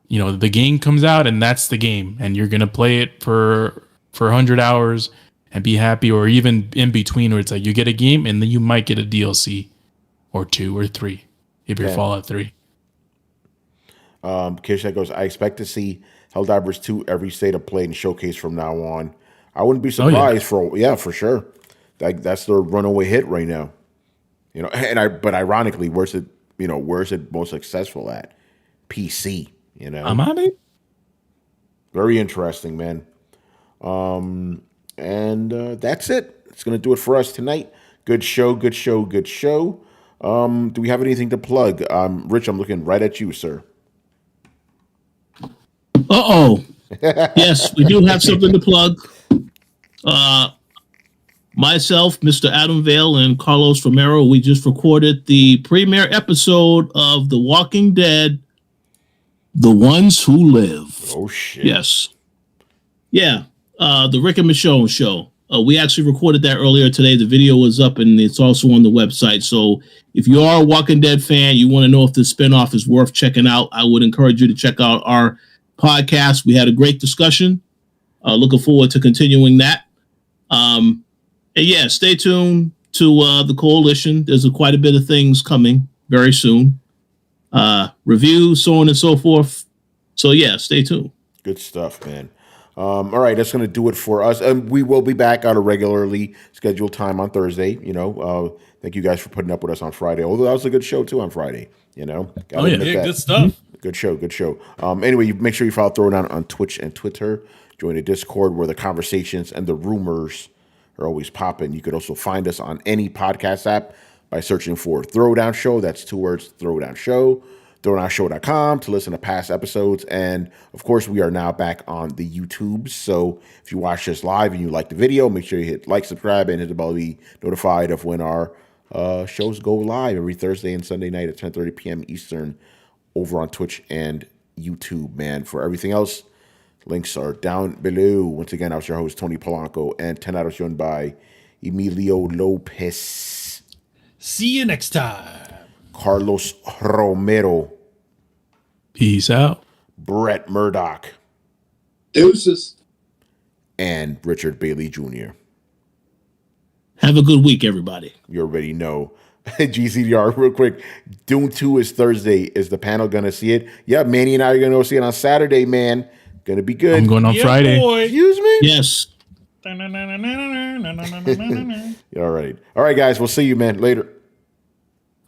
you know, the game comes out and that's the game, and you're gonna play it for 100 hours and be happy, or even in between, where it's like you get a game and then you might get a DLC or 2 or 3 if you're Fallout 3. Kisha goes, I expect to see Helldivers 2 every state of play and showcase from now on. I wouldn't be surprised for sure. That's their runaway hit right now. You know, but ironically, where's it most successful at? PC, you know. I'm on it. Very interesting, man. And that's it. It's gonna do it for us tonight. Good show. Do we have anything to plug? Rich, I'm looking right at you, sir. Yes, we do have something to plug. Myself, Mr. Adam Vale, and Carlos Romero, we just recorded the premiere episode of The Walking Dead, The Ones Who Live. Oh, shit. Yes. Yeah, the Rick and Michonne show. We actually recorded that earlier today. The video is up, and it's also on the website. So if you are a Walking Dead fan, you want to know if the spinoff is worth checking out, I would encourage you to check out our podcast. We had a great discussion. Looking forward to continuing that. And yeah, stay tuned to the Coalition. There's quite a bit of things coming very soon. Reviews, so on and so forth. So yeah, stay tuned. Good stuff, man. All right, that's going to do it for us. And we will be back on a regularly scheduled time on Thursday. You know, thank you guys for putting up with us on Friday. Although that was a good show too on Friday. You know, good stuff. Good show. Anyway, you make sure you follow Throwdown on Twitch and Twitter. Join the Discord where the conversations and the rumors are always popping. You could also find us on any podcast app by searching for Throwdown Show. That's 2 words, Throwdown Show. Throwdownshow.com to listen to past episodes. And, of course, we are now back on the YouTubes. So if you watch this live and you like the video, make sure you hit like, subscribe, and hit the bell to be notified of when our shows go live every Thursday and Sunday night at 10:30 p.m. Eastern over on Twitch and YouTube, man. For everything else, links are down below. Once again, I was your host, Tony Polanco, and 10 out of shown by Emilio Lopez. See you next time. Carlos Romero. Peace out. Brett Murdoch. Deuces. And Richard Bailey Jr. Have a good week, everybody. You already know. GCDR, real quick. Dune 2 is Thursday. Is the panel going to see it? Yeah, Manny and I are going to go see it on Saturday, man. Going to be good. I'm going on Friday. Boy. Excuse me? Yes. All right. All right, guys. We'll see you, man. Later.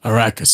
Arrakis.